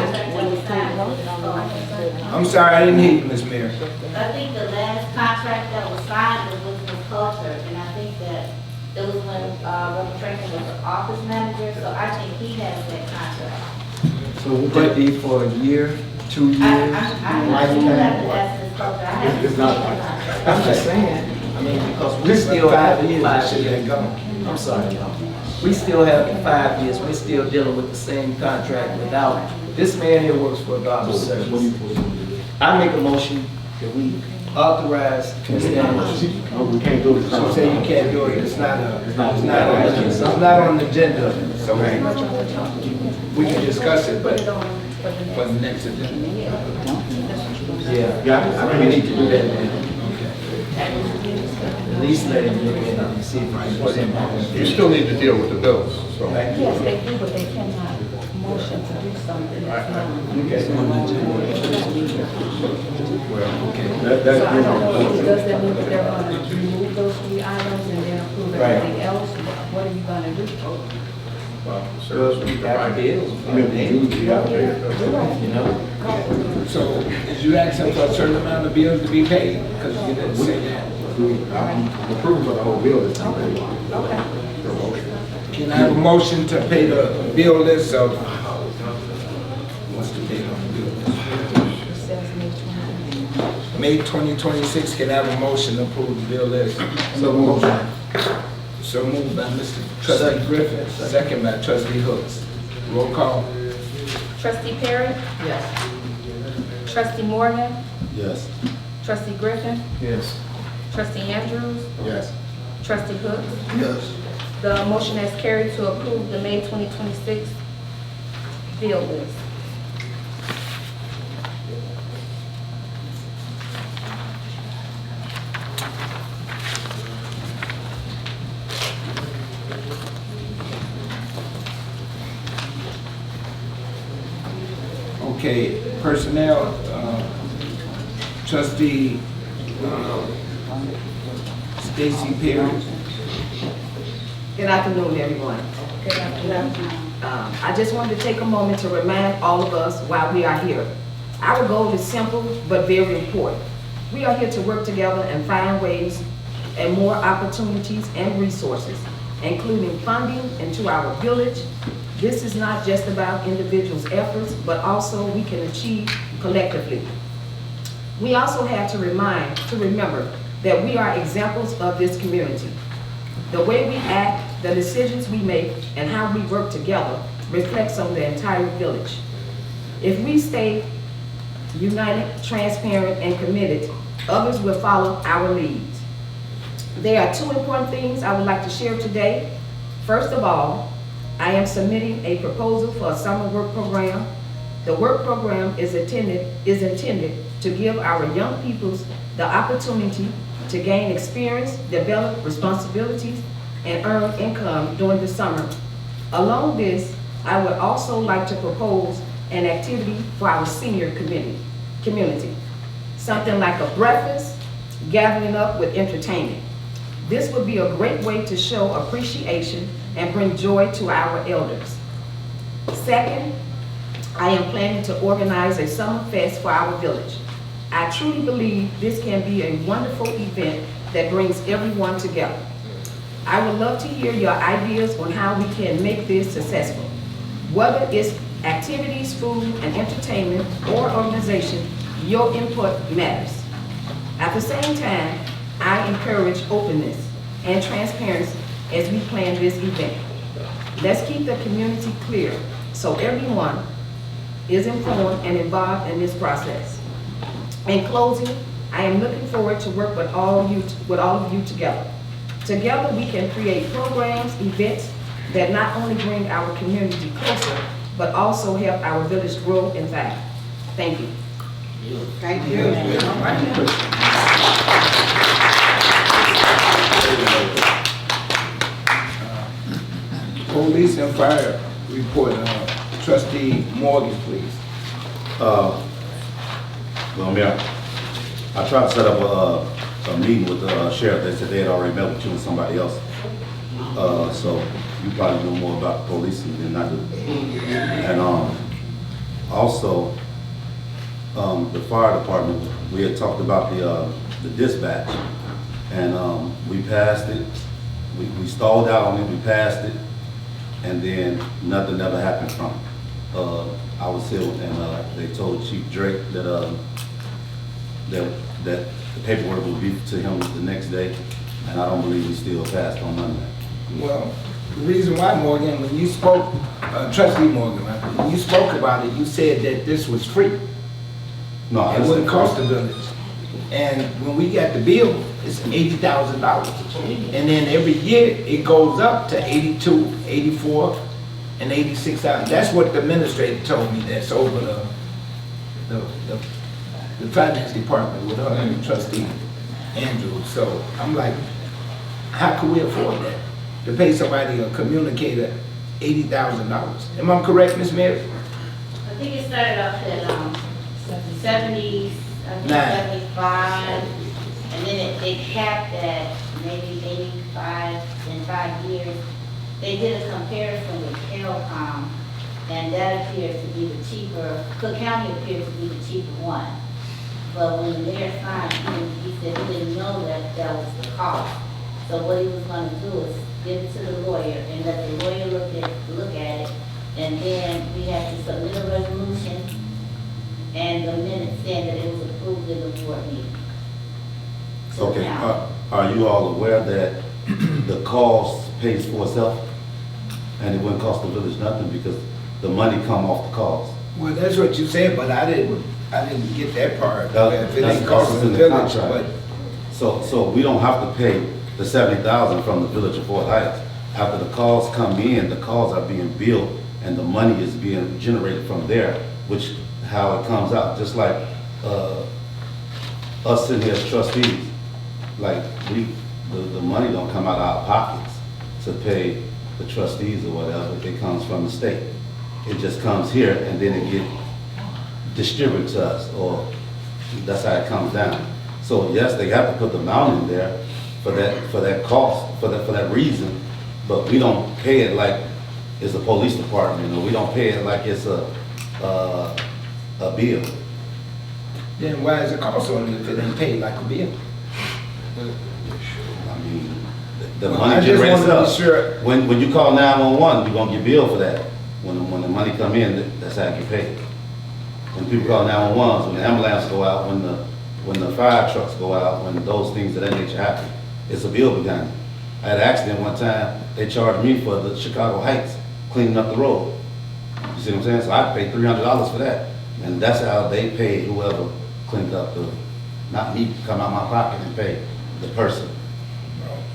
Speaker 1: I'm sorry, I didn't hear you, Ms. Mayor.
Speaker 9: I think the last contract that was signed was with Ms. Coulter, and I think that it was when, Robert Franklin was the office manager, so I think he has that contract.
Speaker 6: So would that be for a year, 2 years?
Speaker 9: I have to ask Ms. Coulter, I haven't
Speaker 7: It's not
Speaker 9: seen
Speaker 7: like-
Speaker 9: that.
Speaker 6: I'm just saying, I mean, because we
Speaker 1: This
Speaker 6: still have
Speaker 1: 5 years,
Speaker 6: 5
Speaker 1: that shit ain't
Speaker 6: years.
Speaker 1: gone.
Speaker 6: I'm sorry, y'all. We still have 5 years, we're still dealing with the same contract without, this man here works for a garbage
Speaker 7: So, what do
Speaker 6: service.
Speaker 7: you-
Speaker 6: I make a motion that we authorize Mr. Anderson.
Speaker 7: No, we can't do it.
Speaker 1: So say you can't do it, it's not
Speaker 7: It's not-
Speaker 1: on the agenda, so we can discuss it, but for the next agenda.
Speaker 6: Yeah, I think we need to do that, man. At least let him look at it and see if it's in.
Speaker 5: You still need to deal with the bills, so.
Speaker 3: Yes, they do, but they cannot motion to do something that's not.
Speaker 7: That's,
Speaker 3: So I don't know,
Speaker 7: you
Speaker 3: does that mean that they're gonna remove those 3 items and then approve
Speaker 6: Right.
Speaker 3: everything else? What are you gonna do?
Speaker 5: Well, the service we
Speaker 6: After
Speaker 5: provide.
Speaker 6: bills,
Speaker 7: I mean, we got to pay it.
Speaker 6: you know?
Speaker 1: So is you asking for a certain amount of bills to be paid? Because you didn't say that.
Speaker 7: I'm approving for the whole bill. It's not paid.
Speaker 1: Can I have a motion to pay the bill list of, what's the date on the bill list?
Speaker 3: It says May 20.
Speaker 1: May 2026, can I have a motion to approve the bill list?
Speaker 7: So moved.
Speaker 1: So moved by Mr. Trustee Griffin, second by Trustee Hooks. Roll call.
Speaker 3: Trustee Perry?
Speaker 8: Yes.
Speaker 3: Trustee Morgan?
Speaker 4: Yes.
Speaker 3: Trustee Griffin?
Speaker 6: Yes.
Speaker 3: Trustee Andrews?
Speaker 7: Yes.
Speaker 3: Trustee Hooks?
Speaker 1: Yes.
Speaker 3: The motion has carried to approve the May 2026 bill list.
Speaker 1: Okay, personnel, trustee Stacy Perry.
Speaker 8: Good afternoon, everyone.
Speaker 3: Good afternoon.
Speaker 8: I just wanted to take a moment to remind all of us why we are here. Our goal is simple but very important. We are here to work together and find ways and more opportunities and resources, including funding into our village. This is not just about individuals' efforts, but also we can achieve collectively. We also have to remember that we are examples of this community. The way we act, the decisions we make, and how we work together reflects on the entire village. If we stay united, transparent, and committed, others will follow our leads. There are two important things I would like to share today. First of all, I am submitting a proposal for a summer work program. The work program is intended to give our young peoples the opportunity to gain experience, develop responsibilities, and earn income during the summer. Along this, I would also like to propose an activity for our senior community. Something like a breakfast, gathering up with entertainment. This would be a great way to show appreciation and bring joy to our elders. Second, I am planning to organize a summer fest for our village. I truly believe this can be a wonderful event that brings everyone together. I would love to hear your ideas on how we can make this successful. Whether it's activities, food, and entertainment, or organization, your input matters. At the same time, I encourage openness and transparency as we plan this event. Let's keep the community clear so everyone is informed and involved in this process. In closing, I am looking forward to work with all of you together. Together we can create programs, events that not only bring our community closer, but also help our village grow and thrive. Thank you. Thank you.
Speaker 1: Police and fire report, trustee Morgan, please.
Speaker 4: Well, Mayor, I tried to set up a meeting with the sheriff. They said they had already met with you and somebody else. So you probably know more about the police than I do. And also, the fire department, we had talked about the dispatch, and we passed it. We stalled out on it, we passed it, and then nothing ever happened from it. I was here and they told Chief Drake that that the paperwork will be to him the next day, and I don't believe we still passed on none of that.
Speaker 1: Well, the reason why, Morgan, when you spoke, trustee Morgan, when you spoke about it, you said that this was free.
Speaker 4: No,
Speaker 1: It wouldn't cost the village. And when we got the bill, it's $80,000. And then every year, it goes up to 82, 84, and 86,000. That's what the administrator told me that's over the finance department with her and trustee Andrew. So I'm like, how can we afford that? To pay somebody, a communicator, $80,000. Am I correct, Ms. Mary?
Speaker 9: I think it started off at 70, I think 75, and then it capped at maybe 85 in 5 years. They did a comparison with Carrollcom, and that appears to be the cheaper, Cook County appears to be the cheaper one. But when the mayor signed, he said he didn't know that that was the cost. So what he was gonna do is give it to the lawyer and let the lawyer look at it, and then we have to submit a resolution and the minutes saying that it was approved in the board meeting. So
Speaker 4: Okay,
Speaker 9: now-
Speaker 4: are you all aware that the cost pays for itself? And it wouldn't cost the village nothing because the money come off the cost?
Speaker 1: Well, that's what you said, but I didn't get that part. If it ain't
Speaker 4: That's
Speaker 1: costing the
Speaker 4: in the
Speaker 1: village,
Speaker 4: contract.
Speaker 1: but
Speaker 4: So we don't have to pay the $70,000 from the village of Fort Heights. after the calls come in, the calls are being billed and the money is being generated from there, which how it comes out, just like, us sitting here as trustees, like, the money don't come out of our pockets to pay the trustees or whatever, it comes from the state. It just comes here and then it get distributed to us, or that's how it comes down. So yes, they have to put the amount in there for that cost, for that reason, but we don't pay it like it's a police department, or we don't pay it like it's a bill.
Speaker 1: Then why is it cost on it if it ain't paid like a bill?
Speaker 4: I mean, the
Speaker 1: Well, I
Speaker 4: money
Speaker 1: just
Speaker 4: generates
Speaker 1: wanted to be
Speaker 4: up.
Speaker 1: sure.
Speaker 4: When you call 911, you're gonna get billed for that. When the money come in, that's how you pay. When people call 911, when the ambulance go out, when the fire trucks go out, when those things of that nature happen, it's a bill behind it. I had an accident one time, they charged me for the Chicago Heights, cleaning up the road. You see what I'm saying? So I paid $300 for that. And that's how they pay whoever cleaned up not me, come out my pocket and pay the person.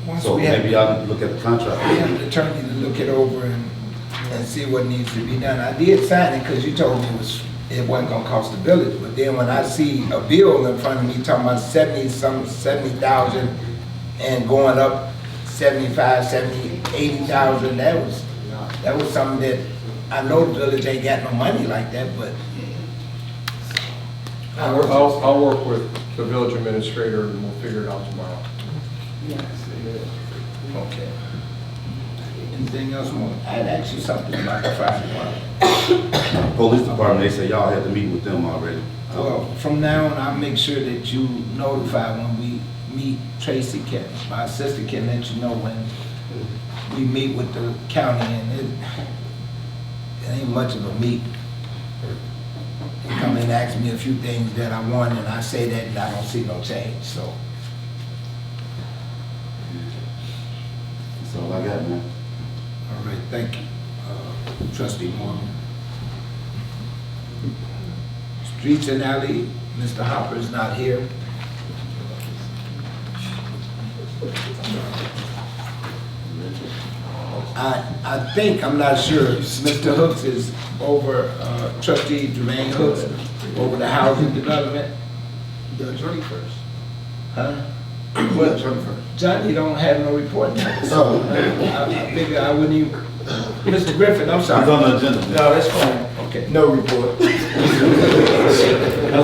Speaker 1: Once
Speaker 4: So
Speaker 1: we have-
Speaker 4: maybe y'all need to look at the contract.
Speaker 1: We have an attorney to look it over and see what needs to be done. I did sign it because you told me it wasn't gonna cost the village, but then when I see a bill in front of me talking about 70,000 and going up 75, 70, 80,000, that was something that, I know the village ain't got no money like that, but.
Speaker 5: I'll work with the village administrator and we'll figure it out tomorrow.
Speaker 1: Okay. Anything else more? I'd ask you something about the fire department.
Speaker 4: Police department, they say y'all had to meet with them already.
Speaker 1: Well, from now on, I'll make sure that you notify when we meet. Tracy can, my assistant can let you know when we meet with the county, and it ain't much of a meet. They come and ask me a few things that I want, and I say that, and I don't see no change, so.
Speaker 4: That's all I got, man.
Speaker 1: All right, thank you. Trustee Morgan. Streets and alley, Mr. Hopper is not here. I think, I'm not sure, Mr. Hooks is over, trustee Jermaine Hooks, over the housing development.
Speaker 2: The attorney first.
Speaker 1: Huh?
Speaker 2: The attorney first.
Speaker 1: Johnny don't have no report now, so I figure I wouldn't even, Mr. Griffin, I'm
Speaker 4: It's
Speaker 1: sorry.
Speaker 4: on the agenda.
Speaker 2: No, that's fine.
Speaker 1: Okay.
Speaker 2: No report. I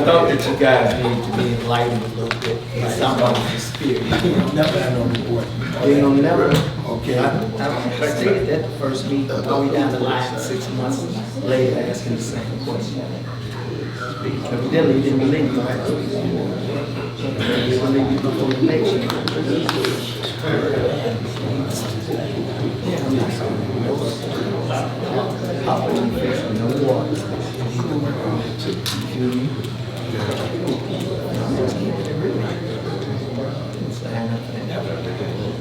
Speaker 2: thought that you guys need to be enlightened a little bit, by somebody's spirit.
Speaker 1: Never had no report.
Speaker 2: You know, never.
Speaker 1: Okay.
Speaker 2: I stated that the first meeting, are we down the line 6 months later asking the same question? Evidently, you didn't believe me. You didn't believe me before the election. Pop in the face with no water. Feel me?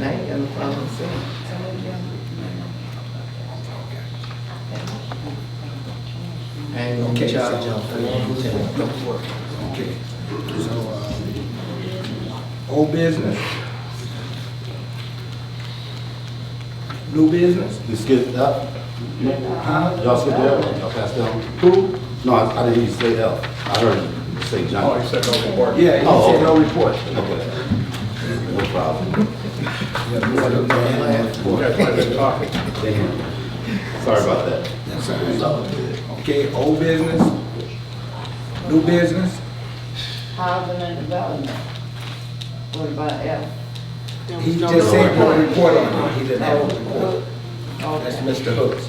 Speaker 2: I ain't got no problem saying. I ain't gonna
Speaker 1: Okay,
Speaker 2: charge
Speaker 1: so-
Speaker 2: y'all for that. Don't work.
Speaker 1: Okay, so, old business? New business?
Speaker 4: You skipped up?
Speaker 1: Huh?
Speaker 4: Y'all skipped L? Y'all passed L?
Speaker 1: Who?
Speaker 4: No, I didn't hear you say L. I heard you say
Speaker 5: Oh,
Speaker 4: John.
Speaker 5: he said no report.
Speaker 1: Yeah, he
Speaker 4: Oh,
Speaker 1: said no
Speaker 4: okay.
Speaker 1: report.
Speaker 4: Okay. No problem.
Speaker 1: Yeah, we had a man.
Speaker 5: That's why I've been talking.
Speaker 4: Damn. Sorry about that.
Speaker 1: That's all right. Okay, old business? New business?
Speaker 10: Housing and development. What about F?
Speaker 1: He just said no report on it, he didn't have a report. That's Mr. Hooks.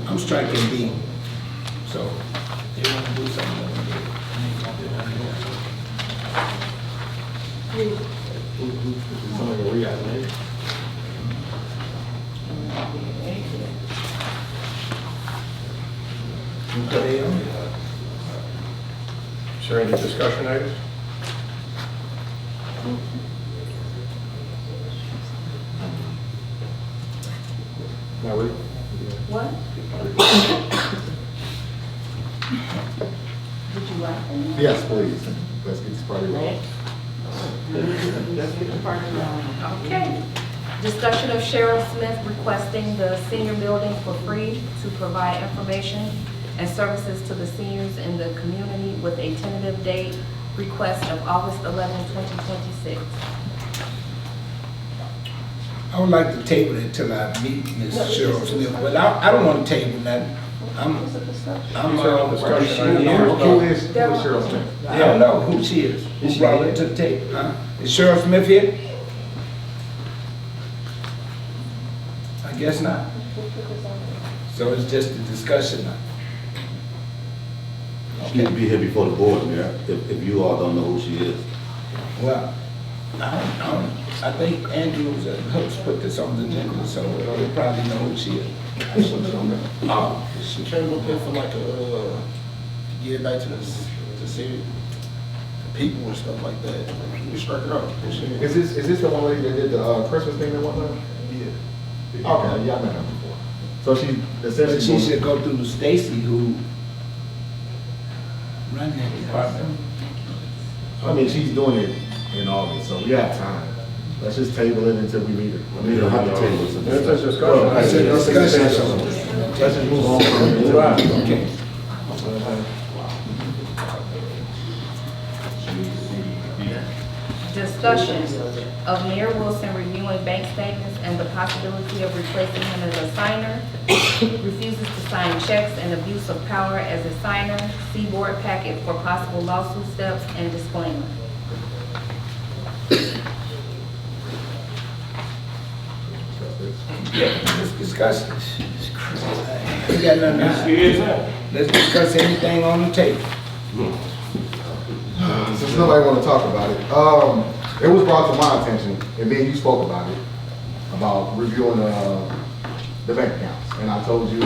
Speaker 1: I'm striking B, so they want to do something. Okay,
Speaker 5: Is there any discussion items?
Speaker 7: Not really?
Speaker 3: What? Did you write that?
Speaker 7: Yes, please. Let's get this party rolling.
Speaker 3: Okay. Discussion of Sheriff Smith requesting the senior building for free to provide information and services to the seniors in the community with a tentative date request of August 11, 2026.
Speaker 1: I would like to table it till I meet Ms. Cheryl Smith, but I don't want to table that. I'm
Speaker 5: Discussion.
Speaker 7: Who is Cheryl Smith?
Speaker 1: I don't know who she is. Who brought it to the table, huh? Is Cheryl Smith here? I guess not. So it's just a discussion now.
Speaker 4: She need to be here before the board, Mayor, if you all don't know who she is.
Speaker 1: Well, I think Andrews and Hooks put this on the agenda, so they probably know who she is.
Speaker 11: She came up here for like to give back to this, to see the people and stuff like that. We struck it up.
Speaker 7: Is this the one lady that did the Christmas thing at one time?
Speaker 11: Yeah.
Speaker 7: Okay, yeah, I met her before. So she essentially.
Speaker 1: But she should go through Stacy, who run that department.
Speaker 7: I mean, she's doing it in August, so we have time. Let's just table it until we meet her.
Speaker 4: We don't have to table it.
Speaker 5: It's a discussion.
Speaker 7: Well,
Speaker 1: It's a discussion.
Speaker 7: Let's just move on from it.
Speaker 5: Move on.
Speaker 1: Okay.
Speaker 3: Discussion of Mayor Wilson reviewing bank statements and the possibility of replacing him as a signer, refuses to sign checks and abuse of power as a signer, see board packet for possible lawsuit steps and disclaimer.
Speaker 1: Let's discuss it. We got nothing else. Let's discuss anything on the table.
Speaker 7: Since nobody want to talk about it, it was brought to my attention, and me and you spoke about it, about reviewing the bank accounts. And I told you,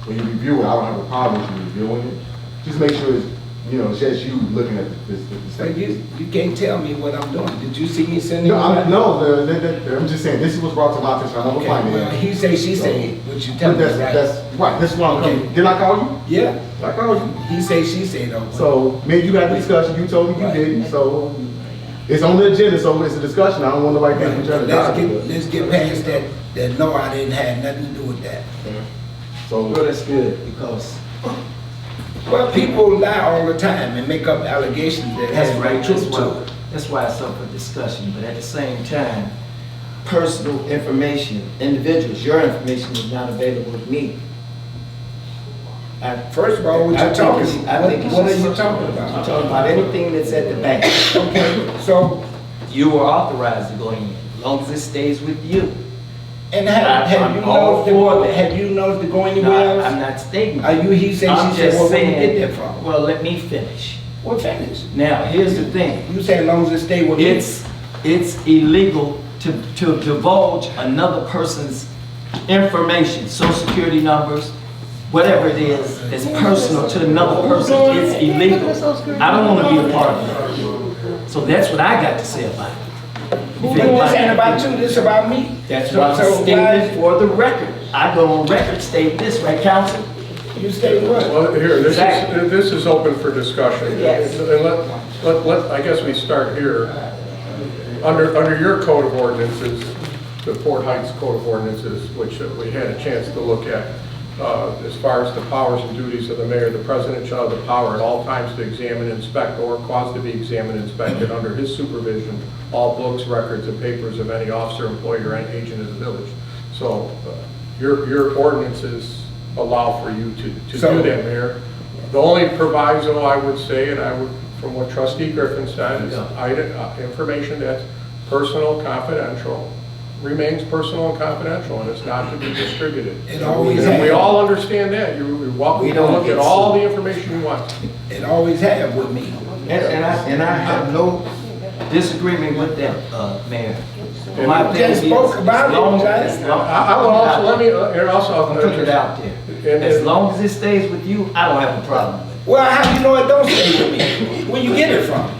Speaker 7: when you review it, I don't have a problem with you reviewing it. Just make sure it's, it's just you looking at the
Speaker 1: So
Speaker 7: statement.
Speaker 1: you can't tell me what I'm doing. Did you see me sending?
Speaker 7: No,
Speaker 1: it?
Speaker 7: I'm just saying, this is what's brought to my attention. I know
Speaker 1: Okay,
Speaker 7: we're
Speaker 1: well,
Speaker 7: finding
Speaker 1: he say, she say, what you tell me, right?
Speaker 7: That's right, this is why I'm
Speaker 1: Okay.
Speaker 7: coming. Did I call you?
Speaker 1: Yeah,
Speaker 7: Did I call you?
Speaker 1: he say, she say though.
Speaker 7: So, me and you had a discussion, you told me you
Speaker 1: Right.
Speaker 7: didn't, so it's on the agenda, so it's a discussion. I don't want nobody thinking we're trying to dodge it.
Speaker 1: Let's get past that no, I didn't have nothing to do with that.
Speaker 7: So,
Speaker 6: Well, that's good, because
Speaker 1: Well, people lie all the time and make up allegations that
Speaker 6: that's
Speaker 1: have
Speaker 6: right,
Speaker 1: no truth to it.
Speaker 6: that's why it's up for discussion, but at the same time, personal information, individuals, your information is not available to me.
Speaker 1: First of all, what
Speaker 6: I
Speaker 1: you
Speaker 6: think
Speaker 1: talking,
Speaker 6: it's- I think it's
Speaker 1: what are
Speaker 6: just-
Speaker 1: you talking
Speaker 6: I'm
Speaker 1: about?
Speaker 6: talking about anything that's at the bank.
Speaker 1: Okay, so,
Speaker 6: You were authorized to go in, as long as it stays with you.
Speaker 1: and have you
Speaker 6: I'm all
Speaker 1: noticed
Speaker 6: for that.
Speaker 1: have you noticed to go
Speaker 6: No,
Speaker 1: anywhere
Speaker 6: I'm
Speaker 1: else?
Speaker 6: not stating.
Speaker 1: Are you, he said,
Speaker 6: I'm
Speaker 1: she said,
Speaker 6: just
Speaker 1: well, where you
Speaker 6: saying,
Speaker 1: get that from?
Speaker 6: well, let me finish.
Speaker 1: Well, finish.
Speaker 6: Now, here's the thing.
Speaker 1: You say as long as it stay with me.
Speaker 6: It's illegal to divulge another person's information, social security numbers, whatever it is, that's personal to another person, it's illegal. I don't want to be a part of that. So that's what I got to say about it.
Speaker 1: But this ain't about you, this about me.
Speaker 6: That's
Speaker 1: So-
Speaker 6: why I'm
Speaker 1: so
Speaker 6: stating
Speaker 1: why-
Speaker 6: it for the record. I go on record stating this, right, counsel?
Speaker 1: You stay what?
Speaker 5: Well, here,
Speaker 6: Exactly.
Speaker 5: this is open for discussion.
Speaker 6: Yes.
Speaker 5: And I guess we start here. Under your code of ordinances, the Fort Heights Code of Ordinances, which we had a chance to look at, as far as the powers and duties of the mayor, the president shall have the power at all times to examine, inspect, or cause to be examined, inspected under his supervision, all books, records, and papers of any officer, employee, or any agent of the village. So your ordinances allow for you to
Speaker 1: So-
Speaker 5: do that, Mayor. The only proviso I would say, and I would, from what Trustee Griffin said, is information that's personal, confidential, remains personal and confidential, and it's not to be distributed.
Speaker 1: It always
Speaker 5: And we
Speaker 1: has.
Speaker 5: all understand that. You're welcome
Speaker 6: We
Speaker 5: to
Speaker 6: don't
Speaker 5: look
Speaker 6: get
Speaker 5: at all the information you want.
Speaker 1: It always have with me.
Speaker 6: And I have no disagreement with that, Mayor. My
Speaker 1: You
Speaker 6: thing
Speaker 1: just
Speaker 6: is,
Speaker 1: spoke about
Speaker 6: as long-
Speaker 1: it, Johnny.
Speaker 6: as long-
Speaker 5: I will also, let me, here also.
Speaker 6: I'll put it out there.
Speaker 5: And-
Speaker 6: As long as it stays with you, I don't have a problem with it.
Speaker 1: Well, how you know it don't stay with me? Where you get it from?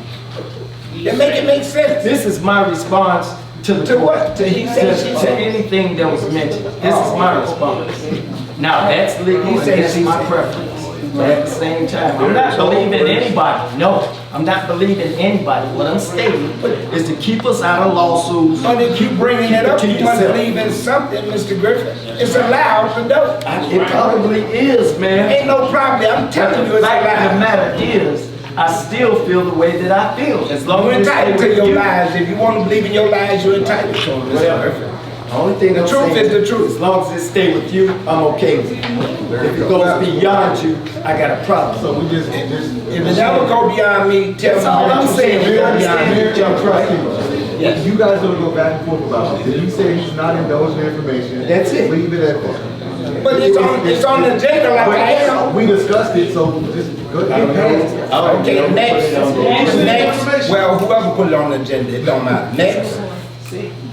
Speaker 1: Then make it make sense.
Speaker 6: This is my response
Speaker 12: to the
Speaker 1: To
Speaker 12: court.
Speaker 1: what? To he said, she
Speaker 12: To
Speaker 1: said.
Speaker 12: anything that was mentioned. This is my response. Now, that's legal
Speaker 1: He
Speaker 12: and
Speaker 1: said,
Speaker 12: that's
Speaker 1: she
Speaker 12: my
Speaker 1: said.
Speaker 12: preference. But at the same time, I'm not believing anybody. No, I'm not believing anybody. What I'm stating is to keep us out of lawsuits.
Speaker 1: But if you bringing it up,
Speaker 12: Keep
Speaker 1: you must
Speaker 12: yourself.
Speaker 1: believe in something, Mr. Griffin. It's allowed to do.
Speaker 12: It probably is, man.
Speaker 1: Ain't no problem. I'm
Speaker 12: But
Speaker 1: telling you
Speaker 12: the
Speaker 1: it's
Speaker 12: fact of the
Speaker 1: allowed.
Speaker 12: matter is, I still feel the way that I feel. As long
Speaker 1: You're
Speaker 12: as I stay
Speaker 1: entitled to
Speaker 12: with
Speaker 1: your
Speaker 12: you.
Speaker 1: lies. If you want to believe in your lies, you're entitled to them, Mr.
Speaker 12: Well,
Speaker 1: Griffin.
Speaker 12: the only thing
Speaker 1: The
Speaker 12: I'm
Speaker 1: truth
Speaker 12: saying
Speaker 1: is the truth.
Speaker 12: As long as it stay with you, I'm okay with it. If it goes beyond you, I got a problem.
Speaker 7: So we just
Speaker 1: If it ever go beyond me, tell me.
Speaker 12: That's all
Speaker 1: what
Speaker 12: I'm
Speaker 1: you
Speaker 12: saying.
Speaker 1: said.
Speaker 12: You
Speaker 1: Go
Speaker 12: understand?
Speaker 1: beyond me.
Speaker 12: Jump right in.
Speaker 7: If you guys don't go back and forth about it, if you say he's not indulging in information,
Speaker 12: That's it.
Speaker 7: leave it at that.
Speaker 1: But it's on the agenda like I am.
Speaker 7: We discussed it, so just go get past it.
Speaker 1: Okay, next, well, whoever put it on the agenda, it don't matter. Next.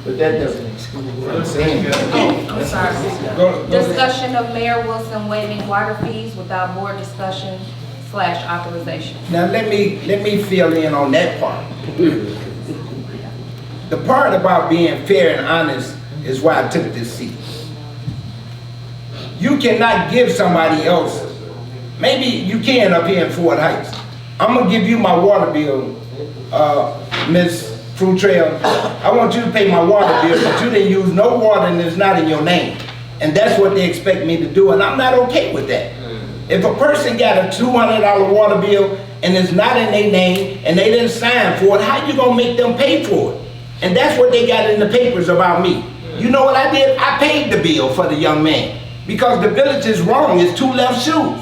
Speaker 12: But that doesn't exclude what I'm saying.
Speaker 3: I'm sorry.
Speaker 1: Go- go-
Speaker 3: Discussion of Mayor Wilson waiving water fees without board discussion / authorization.
Speaker 1: Now, let me fill in on that part. The part about being fair and honest is why I took this seat. You cannot give somebody else, maybe you can up here in Fort Heights. I'm gonna give you my water bill, Miss Fruit Trail. I want you to pay my water bill, but you didn't use no water and it's not in your name. And that's what they expect me to do, and I'm not okay with that. If a person got a $200 water bill and it's not in their name and they didn't sign for it, how you gonna make them pay for it? And that's what they got in the papers about me. You know what I did? I paid the bill for the young man because the village is wrong. It's two left shoes.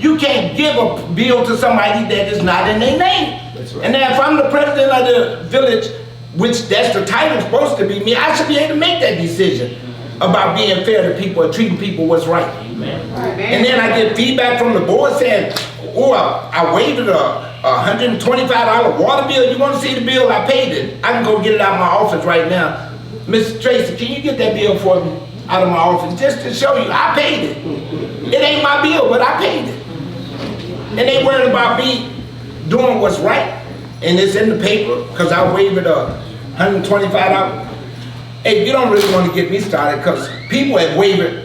Speaker 1: You can't give a bill to somebody that is not in their name. And then if I'm the president of the village, which that's the title supposed to be me, I should be able to make that decision about being fair to people and treating people what's right. And then I get feedback from the board saying, oh, I waived a $125 water bill. You want to see the bill? I paid it. I can go get it out of my office right now. Miss Tracy, can you get that bill for me out of my office just to show you I paid it? It ain't my bill, but I paid it. And they worried about me doing what's right. And it's in the paper because I waived a $125. Hey, you don't really want to get me started because people have waived.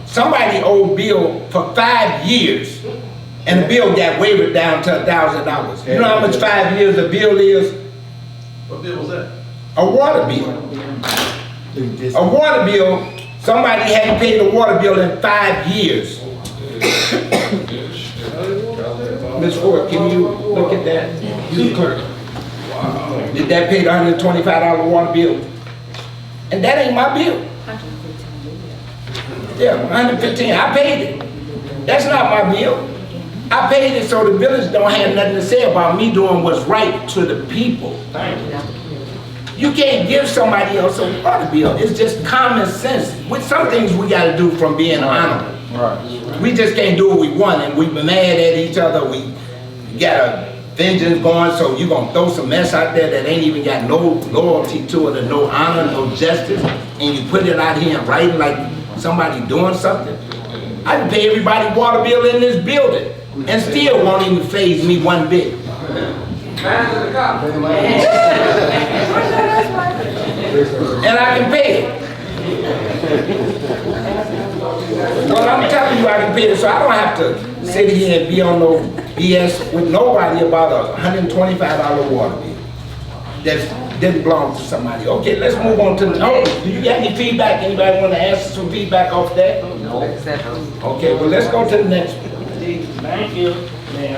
Speaker 1: Somebody owed bill for 5 years and the bill got waived down to $1,000. You know how much 5 years a bill is?
Speaker 11: What bill was that?
Speaker 1: A water bill. A water bill, somebody hadn't paid a water bill in 5 years. Ms. Ford, can you look at that? You the clerk. Did that pay the $125 water bill? And that ain't my bill. Yeah, 115, I paid it. That's not my bill. I paid it so the village don't have nothing to say about me doing what's right to the people. You can't give somebody else a water bill. It's just common sense. With some things we gotta do from being honorable. We just can't do what we want and we be mad at each other. We got a vengeance going, so you gonna throw some mess out there that ain't even got no loyalty to it or no honor, no justice, and you put it out here in writing like somebody doing something. I can pay everybody water bill in this building and still won't even faze me one bit. And I can pay it. Well, I'm telling you I can pay it, so I don't have to sit here and be on no BS with nobody about a $125 water bill that didn't belong to somebody. Okay, let's move on to the, oh, do you got any feedback? Anybody want to ask some feedback off that? No. Okay, well, let's go to the next one.
Speaker 12: Thank you.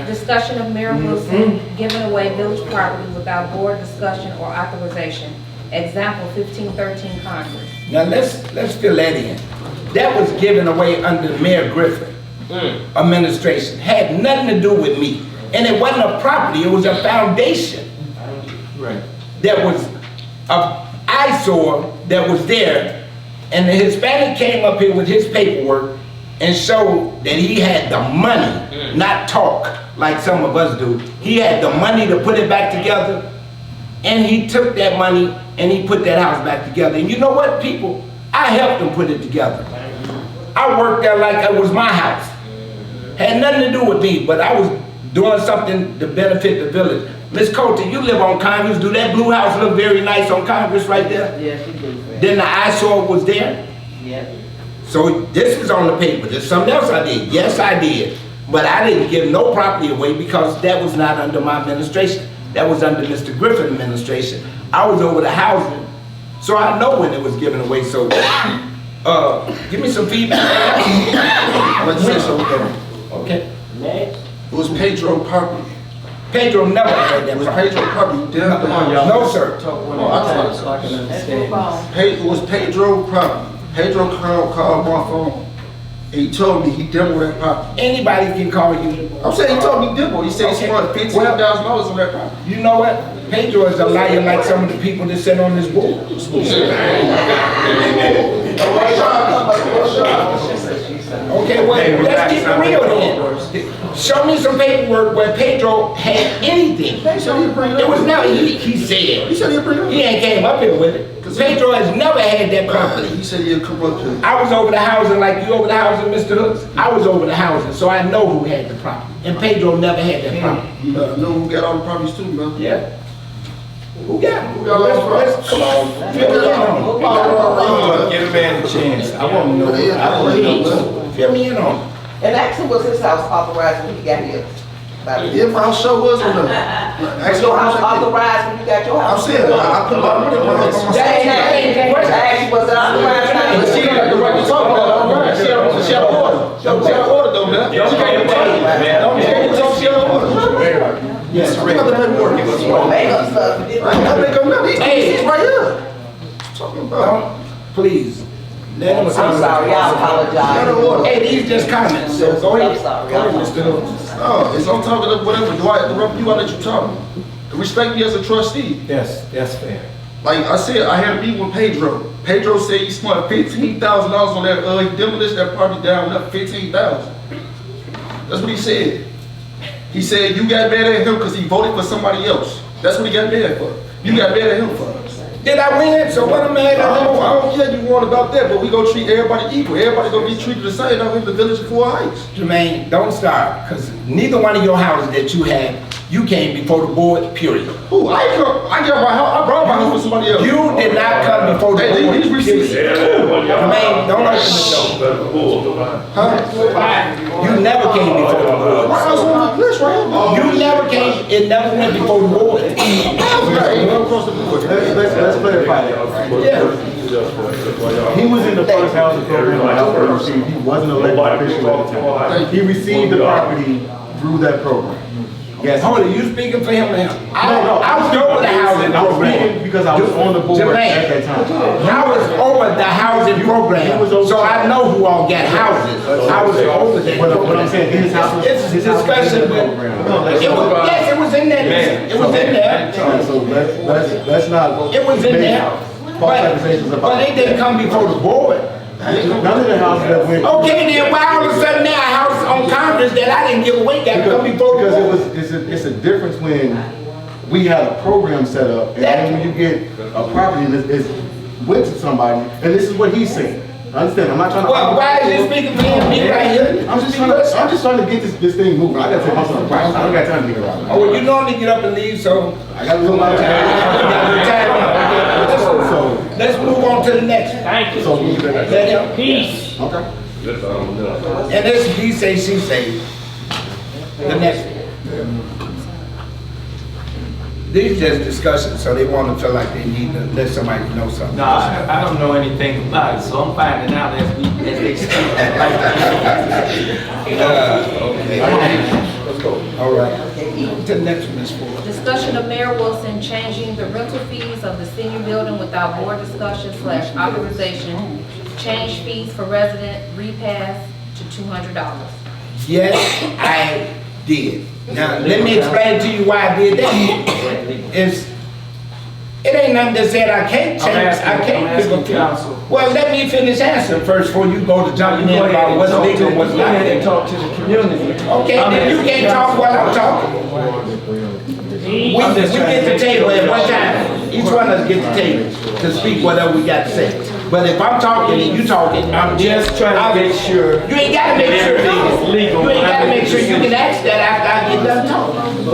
Speaker 3: Discussion of Mayor Wilson giving away village property without board discussion or authorization. Example, 1513 Congress.
Speaker 1: Now let's fill that in. That was given away under Mayor Griffin administration. Had nothing to do with me. And it wasn't a property, it was a foundation.
Speaker 12: Right.
Speaker 1: That was an eyesore that was there. And the Hispanic came up here with his paperwork and showed that he had the money, not talk like some of us do. He had the money to put it back together, and he took that money and he put that house back together. And you know what, people? I helped him put it together. I worked there like it was my house. Had nothing to do with me, but I was doing something to benefit the village. Miss Coulter, you live on Congress. Do that blue house look very nice on Congress right there?
Speaker 10: Yes, you do.
Speaker 1: Then the eyesore was there.
Speaker 10: Yep.
Speaker 1: So this is on the paper. There's something else I did. Yes, I did. But I didn't give no property away because that was not under my administration. That was under Mr. Griffin's administration. I was over the housing, so I know when it was given away. So, give me some feedback.
Speaker 11: Let's say something.
Speaker 1: Okay.
Speaker 11: It was Pedro property.
Speaker 1: Pedro never had that
Speaker 11: It was
Speaker 1: property.
Speaker 11: Pedro property. Down
Speaker 12: Come on,
Speaker 11: the
Speaker 12: y'all.
Speaker 1: No, sir.
Speaker 12: Talk one
Speaker 11: Oh,
Speaker 12: at a
Speaker 11: I
Speaker 12: time
Speaker 11: thought-
Speaker 12: so I can
Speaker 10: Let's
Speaker 12: understand.
Speaker 10: move on.
Speaker 11: It was Pedro property. Pedro called my phone. And he told me he demoed that property.
Speaker 1: Anybody can call you.
Speaker 11: I'm saying he told me demo. He said he
Speaker 1: Okay.
Speaker 11: spent $15,000 on that property.
Speaker 1: You know what? Pedro is a liar like some of the people that sit on this board. Okay, well, let's keep it real then. Show me some paperwork where Pedro had anything. It was never, he said.
Speaker 11: He said he'd bring it up.
Speaker 1: He ain't came up here with it. Pedro has never had that property.
Speaker 11: He said he'd come up here.
Speaker 1: I was over the housing like you over the housing, Mr. Hooks. I was over the housing, so I know who had the property. And Pedro never had that property.
Speaker 11: You know who got all the properties too, man.
Speaker 1: Yeah. Who got it?
Speaker 11: Who got all the
Speaker 1: Let's, come on. Fill me in on it.
Speaker 12: Give a man a chance. I want to know. I want to know.
Speaker 1: Fill me in on it.
Speaker 13: And actually, was his house authorized when you got here?
Speaker 11: Yeah, my house show was on there.
Speaker 13: Was your house authorized when you got your
Speaker 11: I'm
Speaker 13: house?
Speaker 11: saying, I put my money on my house.
Speaker 13: I asked you, was it authorized?
Speaker 11: But she got the right to talk about it, right? She had an order. She had an order though, man. She can't tell you, man. Don't tell she had an order. Yes, we got the paperwork.
Speaker 13: Make up stuff. You didn't
Speaker 11: I
Speaker 13: know.
Speaker 11: think I'm not. He's right here. Talking about.
Speaker 1: Don't, please. Let him
Speaker 13: I'm sorry, I apologize.
Speaker 1: Hey, these just comments, so go ahead.
Speaker 13: I'm sorry.
Speaker 1: Go ahead, Mr. Hooks.
Speaker 11: No, it's on top of whatever. Do I interrupt you? I let you talk. Respect me as a trustee.
Speaker 12: Yes, that's fair.
Speaker 11: Like I said, I had a meeting with Pedro. Pedro said he spent $15,000 on that. He demolished that property down up $15,000. That's what he said. He said you got mad at him because he voted for somebody else. That's what he got mad for. You got mad at him for.
Speaker 1: Did I win? So what am I
Speaker 11: I
Speaker 1: at?
Speaker 11: don't care you want about that, but we gonna treat everybody equal. Everybody gonna be treated the same out in the village of Fort Heights.
Speaker 1: Jermaine, don't start, because neither one of your houses that you had, you came before the board, period.
Speaker 11: Who? I got my house. I brought my house for somebody else.
Speaker 1: You did not come before the
Speaker 11: Hey,
Speaker 1: board,
Speaker 11: these receipts.
Speaker 1: period. Jermaine, don't open the door. You never came before the board.
Speaker 11: My house on the list right here.
Speaker 1: You never came, it never went before the board.
Speaker 7: Let's clarify that.
Speaker 1: Yeah.
Speaker 7: He was in the first housing program when I first received. He wasn't an elected official at the time. He received the property through that program. Yes.
Speaker 1: Hold it, you speaking for him or him?
Speaker 7: No.
Speaker 1: I was over the housing
Speaker 7: I was
Speaker 1: program.
Speaker 7: speaking because I was on the board
Speaker 1: Jermaine,
Speaker 7: at that time.
Speaker 1: I was over the housing program, so I know who all got houses. I was over that
Speaker 7: What I'm saying,
Speaker 1: program.
Speaker 7: his house was.
Speaker 1: It's a
Speaker 7: his house was in
Speaker 1: discussion,
Speaker 7: the
Speaker 1: but,
Speaker 7: program.
Speaker 1: yes, it was in there. It was in there.
Speaker 7: So let's not.
Speaker 1: It was in
Speaker 7: make
Speaker 1: there.
Speaker 7: false accusations about.
Speaker 1: But it didn't come before the board.
Speaker 7: None of the houses that went.
Speaker 1: Okay, then why all of a sudden now a house on Congress that I didn't give away got to come before the
Speaker 7: Because
Speaker 1: board?
Speaker 7: it's a difference when we had a program set up, and then when you get a property and it's went to somebody, and this is what he's saying. Understand? I'm not trying to.
Speaker 1: Well, why is this speaking for him, me right here?
Speaker 7: I'm just trying to get this thing moving. I gotta take my son to practice. I don't got time to get around.
Speaker 1: Oh, well, you normally get up and leave, so
Speaker 7: I got a little more time.
Speaker 1: let's move on to the next one.
Speaker 2: Thank you.
Speaker 7: So move to the next.
Speaker 1: Let him.
Speaker 2: Peace.
Speaker 7: Okay.
Speaker 1: And this he say, she say. The next one. These just discussions, so they want to feel like they need to let somebody know something.
Speaker 12: No, I don't know anything about it, so I'm finding out as they speak.
Speaker 1: Okay. Let's go. All right. To the next one, Ms. Ford.
Speaker 3: Discussion of Mayor Wilson changing the rental fees of the senior building without board discussion / authorization. Change fees for resident repass to $200.
Speaker 1: Yes, I did. Now, let me explain to you why I did that. It ain't nothing that said I can't change, I can't give a fee.
Speaker 12: counsel.
Speaker 1: Well, let me finish answering first before you go to jumping in about what's legal and what's not
Speaker 12: and
Speaker 1: legal.
Speaker 12: talk to the community.
Speaker 1: Okay, then you can't talk while I'm talking. We get the table at one time. Each one of us get the table to speak whatever we got to say. But if I'm talking and you talking, I'm
Speaker 12: Just trying to make sure.
Speaker 1: You ain't gotta make sure
Speaker 12: Everything is legal.
Speaker 1: You ain't gotta make sure you can ask that after I get done talking.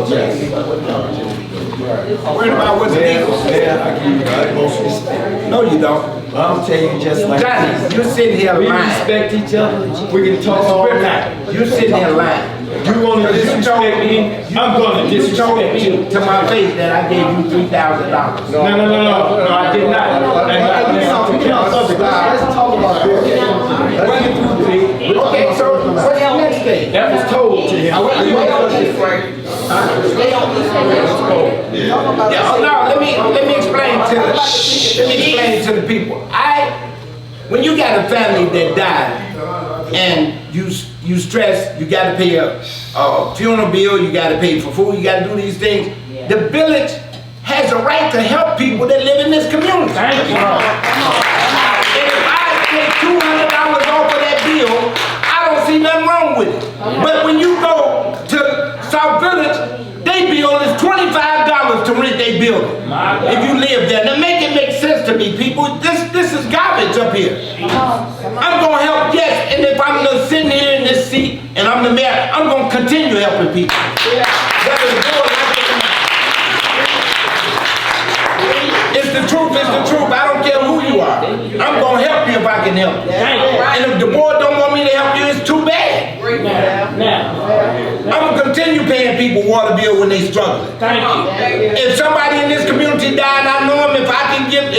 Speaker 1: Worried about what's legal.
Speaker 6: Man, I give you the utmost respect.
Speaker 1: No, you don't.
Speaker 6: I'm telling you just like
Speaker 1: Johnny,
Speaker 6: this.
Speaker 1: you're sitting here
Speaker 6: We
Speaker 1: lying.
Speaker 6: respect each other. We can talk all night.
Speaker 1: You're sitting here lying.
Speaker 6: You want to disrespect me? I'm going to
Speaker 1: You told
Speaker 6: disrespect you.
Speaker 1: me to my face that I gave you $3,000.
Speaker 6: No, I did not.
Speaker 7: Let's talk about this.
Speaker 1: Okay, so what's the next thing?
Speaker 6: That was told to him.
Speaker 1: Yeah, oh, no, let me explain to the people. When you got a family that died and you stress, you got to pay a funeral bill, you got to pay for food, you got to do these things. The village has a right to help people that live in this community.
Speaker 12: Thank you.
Speaker 1: And if I take $200 off of that bill, I don't see nothing wrong with it. But when you go to South Village, they bill is $25 to rent their building. If you live there. Now make it make sense to me, people. This is garbage up here. I'm gonna help, yes, and if I'm just sitting here in this seat and I'm the mayor, I'm gonna continue helping people. That is good. It's the truth, it's the truth. I don't care who you are. I'm gonna help you if I can help you. And if the board don't want me to help you, it's too bad. I'm gonna continue paying people water bill when they struggling. If somebody in this community died and I know them, if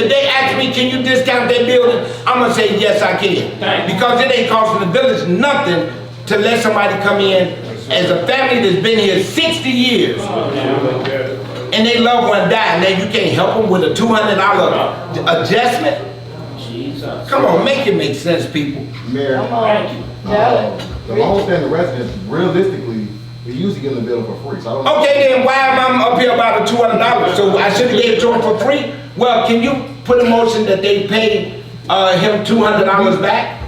Speaker 1: they ask me, can you discount their building? I'm gonna say, yes, I can. Because it ain't costing the village nothing to let somebody come in as a family that's been here 60 years. And they loved one died, now you can't help them with a $200 adjustment? Come on, make it make sense, people.
Speaker 7: Mayor, the long-standing residents, realistically, we usually get in the building for free, so I don't know.
Speaker 1: Okay, then why am I up here about the $200? So I should have gave it to him for free? Well, can you put a motion that they pay him $200 back?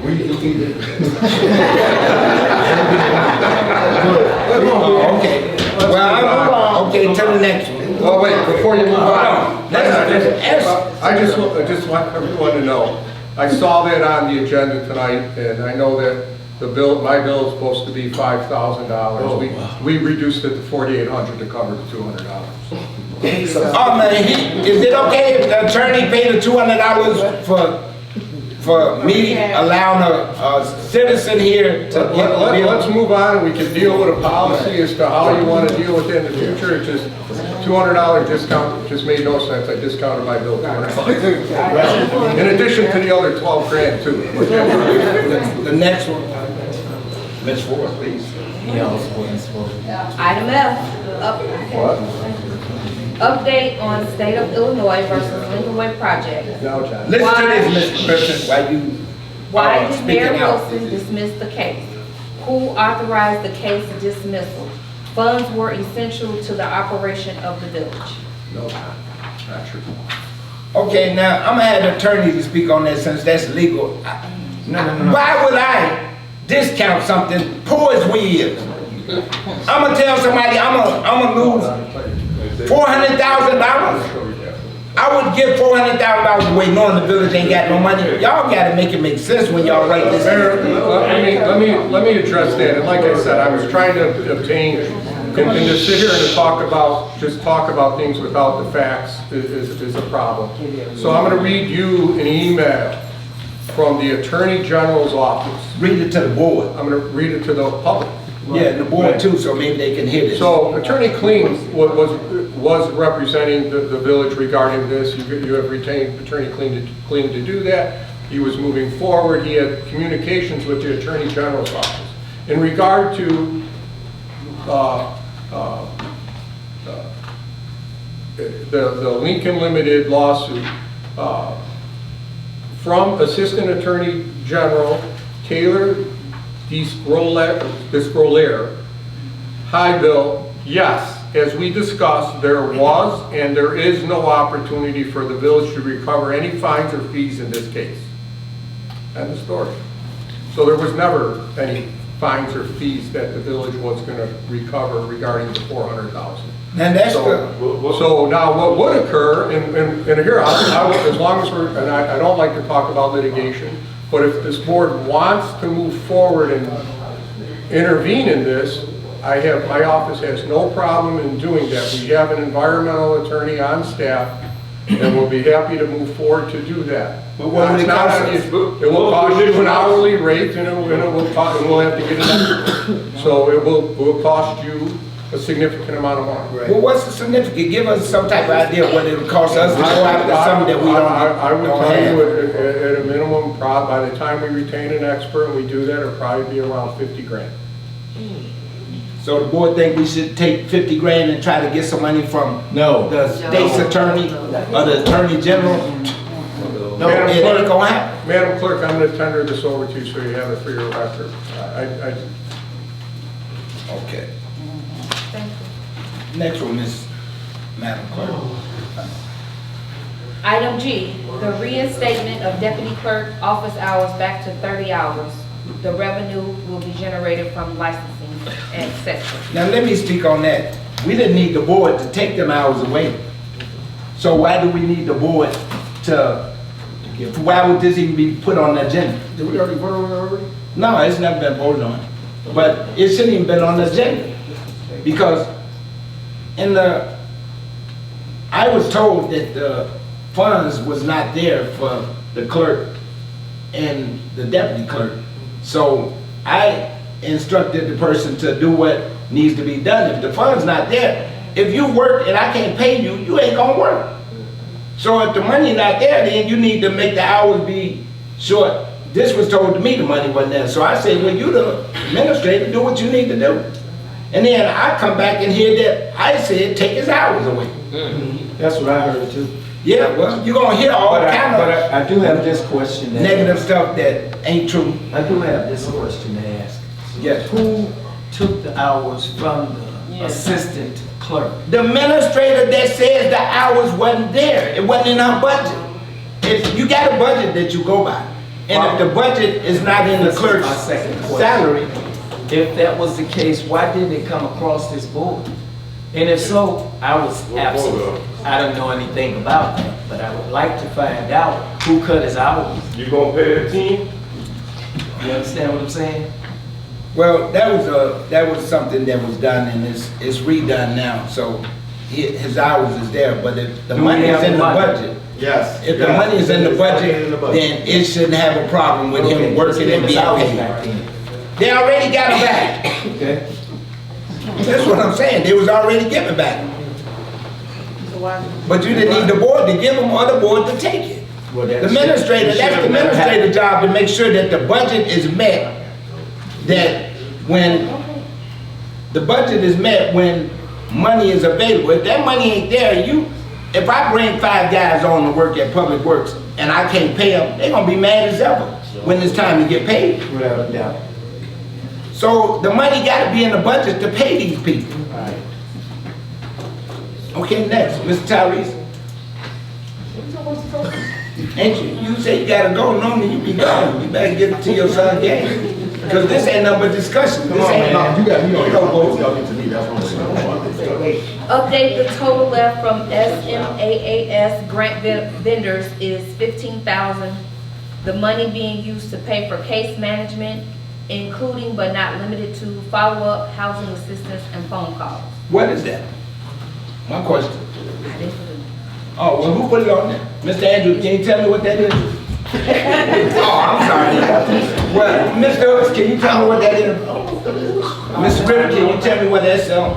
Speaker 1: Okay. Well, okay, to the next one.
Speaker 5: Well, wait, before you move on. I just
Speaker 1: Let's
Speaker 5: want everyone to know, I saw that on the agenda tonight, and I know that my bill is supposed to be $5,000. We reduced it to $4,800 to cover the $200.
Speaker 1: Oh man, is it okay if the attorney paid the $200 for me allowing a citizen here to
Speaker 5: Let's move on, we can deal with a policy as to how you want to deal with it in the future. It's just $200 discount, just made no sense. I discounted my bill. In addition to the other 12 grand too.
Speaker 1: The next one. Ms. Ford, please.
Speaker 3: Item F, update on state of Illinois versus Lincoln project.
Speaker 5: Now, John.
Speaker 1: Listen to this, Mr. President,
Speaker 3: Why did Mayor
Speaker 1: speaking out.
Speaker 3: Wilson dismiss the case? Who authorized the case dismissal? Funds were essential to the operation of the village.
Speaker 5: No, not true.
Speaker 1: Okay, now I'm gonna have the attorney to speak on that since that's legal.
Speaker 6: No.
Speaker 1: Why would I discount something poor as we is? I'm gonna tell somebody I'm gonna lose $400,000. I would give $400,000 away knowing the village ain't got no money. Y'all gotta make it make sense when y'all write this.
Speaker 5: Let me address that. And like I said, I was trying to obtain, and to sit here and to talk about things without the facts is a problem. So I'm gonna read you an email from the Attorney General's office.
Speaker 1: Read it to the board.
Speaker 5: I'm gonna read it to the public.
Speaker 1: Yeah, the board too, so maybe they can hear this.
Speaker 5: So Attorney Kling was representing the village regarding this. You have retained Attorney Kling to do that. He was moving forward. He had communications with the Attorney General's office. In regard to the Lincoln Limited lawsuit, from Assistant Attorney General Taylor Discrolier, hi Bill, yes, as we discussed, there was and there is no opportunity for the village to recover any fines or fees in this case. End of story. So there was never any fines or fees that the village was going to recover regarding the $400,000.
Speaker 1: And that's
Speaker 5: So now what would occur, and here, as long as we're, and I don't like to talk about litigation, but if this board wants to move forward and intervene in this, my office has no problem in doing that. We have an environmental attorney on staff, and we'll be happy to move forward to do that.
Speaker 1: But what would it
Speaker 5: It's not
Speaker 1: cost
Speaker 5: on
Speaker 1: us?
Speaker 5: you. It will cost you an hourly rate, and it will cost, and we'll have to get it up. So it will cost you a significant amount of money.
Speaker 1: Well, what's the significance? Give us some type of idea what it would cost us to go after something that we
Speaker 5: I would
Speaker 1: don't
Speaker 5: tell you
Speaker 1: have.
Speaker 5: at a minimum, by the time we retain an expert and we do that, it'll probably be around 50 grand.
Speaker 1: So the board think we should take 50 grand and try to get some money from
Speaker 12: No.
Speaker 1: the state's attorney or the attorney general? No,
Speaker 5: Madam
Speaker 1: it ain't
Speaker 5: Clerk-
Speaker 1: gonna happen.
Speaker 5: Madam Clerk, I'm gonna tender this over to you so you have it for your record.
Speaker 1: Okay.
Speaker 3: Thank you.
Speaker 1: Next one, Madam Clerk.
Speaker 3: Item G, the reinstatement of deputy clerk office hours back to 30 hours. The revenue will be generated from licensing, etc.
Speaker 1: Now, let me speak on that. We didn't need the board to take them hours away. So why do we need the board why would this even be put on the agenda?
Speaker 2: Did we already vote on it already?
Speaker 1: No, it's never been voted on. But it shouldn't even been on the agenda. Because I was told that the funds was not there for the clerk and the deputy clerk. So I instructed the person to do what needs to be done. If the fund's not there, if you work and I can't pay you, you ain't gonna work. So if the money not there, then you need to make the hours be short. This was told to me the money wasn't there. So I said, well, you the administrator, do what you need to do. And then I come back and hear that I said, take his hours away.
Speaker 12: That's what I heard too.
Speaker 1: Yeah, well, you're gonna hear all kind
Speaker 12: But
Speaker 1: of
Speaker 12: I do have this question to
Speaker 1: negative
Speaker 12: ask.
Speaker 1: stuff that ain't true.
Speaker 12: I do have this question to ask.
Speaker 1: Yes.
Speaker 12: Who took the hours from the assistant clerk?
Speaker 1: The administrator that says the hours wasn't there, it wasn't in her budget. If you got a budget that you go by, and if the budget is not in the
Speaker 12: This is
Speaker 1: clerk's
Speaker 12: my second question.
Speaker 1: salary,
Speaker 12: If that was the case, why didn't it come across this board? And if so, I was absent. I don't know anything about that, but I would like to find out who cut his hours.
Speaker 5: You gonna pay the team?
Speaker 12: You understand what I'm saying?
Speaker 1: well, that was something that was done and it's redone now, so his hours is there, but if the
Speaker 12: Do we
Speaker 1: money is
Speaker 12: have
Speaker 1: in the
Speaker 12: money?
Speaker 1: budget,
Speaker 7: Yes.
Speaker 1: if the money is in the budget, then it shouldn't have a problem with him working and
Speaker 12: his
Speaker 1: being
Speaker 12: hours
Speaker 1: paid.
Speaker 12: back then.
Speaker 1: They already got him back.
Speaker 12: Okay?
Speaker 1: That's what I'm saying, they was already given back. But you didn't need the board to give them or the board to take it.
Speaker 12: Well,
Speaker 1: The administrator, that's the administrator's job to make sure that the budget is met, that when the budget is met, when money is available. If that money ain't there, if I bring 5 guys on to work at Public Works and I can't pay them, they're gonna be mad as ever when it's time to get paid.
Speaker 12: Without a doubt.
Speaker 1: So the money gotta be in the budget to pay these people. Okay, next, Mr. Tyrese. Ain't you? You say you gotta go, normally you be gone. You better get to your son game. Because this ain't nothing but discussion. This ain't.
Speaker 7: No, you got,
Speaker 1: Go,
Speaker 7: y'all get to me, that's what I'm saying.
Speaker 3: Update the total left from SMAAS grant vendors is $15,000. The money being used to pay for case management, including but not limited to follow-up, housing assistance, and phone calls.
Speaker 1: What is that? My question. Oh, well, who put it on there? Mr. Andrews, can you tell me what that is? Oh, I'm sorry. Well, Mr. Lewis, can you tell me what that is? Mr. Ritter, can you tell me what that's on?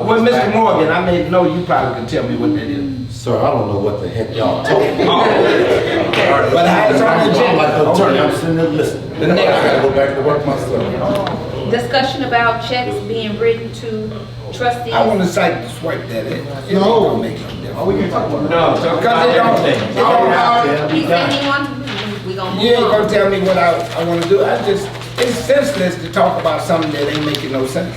Speaker 1: Well, Mr. Morgan, I may know you probably can tell me what that is.
Speaker 4: Sir, I don't know what the heck y'all talking
Speaker 1: Oh.
Speaker 4: about.
Speaker 1: But how it's on the
Speaker 4: I'm like the attorney, I'm
Speaker 1: agenda?
Speaker 4: sitting there listening.
Speaker 1: The next-
Speaker 4: I gotta go back to work myself.
Speaker 3: Discussion about checks being written to trustees.
Speaker 1: I want to swipe that in. It ain't
Speaker 7: No.
Speaker 1: gonna make no difference.
Speaker 7: Oh, we can talk about that.
Speaker 12: No,
Speaker 1: Because it don't,
Speaker 3: He said he wanted, we gonna
Speaker 1: you ain't
Speaker 3: move
Speaker 1: gonna
Speaker 3: on.
Speaker 1: tell me what I want to do. It's senseless to talk about something that ain't making no sense.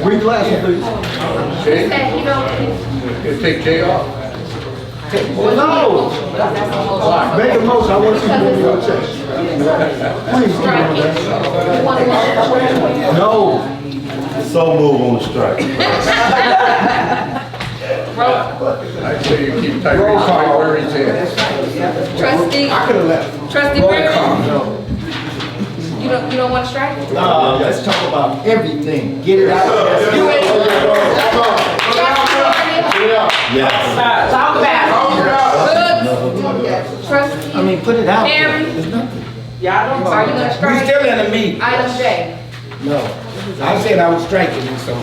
Speaker 7: Read the last one, please.
Speaker 3: He said he don't,
Speaker 5: You take Jay off.
Speaker 7: Well, no, make a motion, I want to see you move your check. Please,
Speaker 3: strike it. You want to
Speaker 7: no.
Speaker 4: So move on the strike.
Speaker 5: I say you keep Tyrese right where he's at.
Speaker 3: Trustee,
Speaker 1: I could have left.
Speaker 3: trustee
Speaker 1: Roll
Speaker 3: Burns,
Speaker 1: call.
Speaker 3: you don't want to strike?
Speaker 6: Let's talk about everything. Get it out.
Speaker 3: You ready?
Speaker 4: Yes.
Speaker 3: Talk about it. Trustee.
Speaker 6: I mean, put it out there.
Speaker 3: Harry,
Speaker 6: There's nothing.
Speaker 3: are you gonna
Speaker 1: We
Speaker 3: strike?
Speaker 1: still in the meeting.
Speaker 3: Item J.
Speaker 6: No.
Speaker 1: I said I was striking it, so.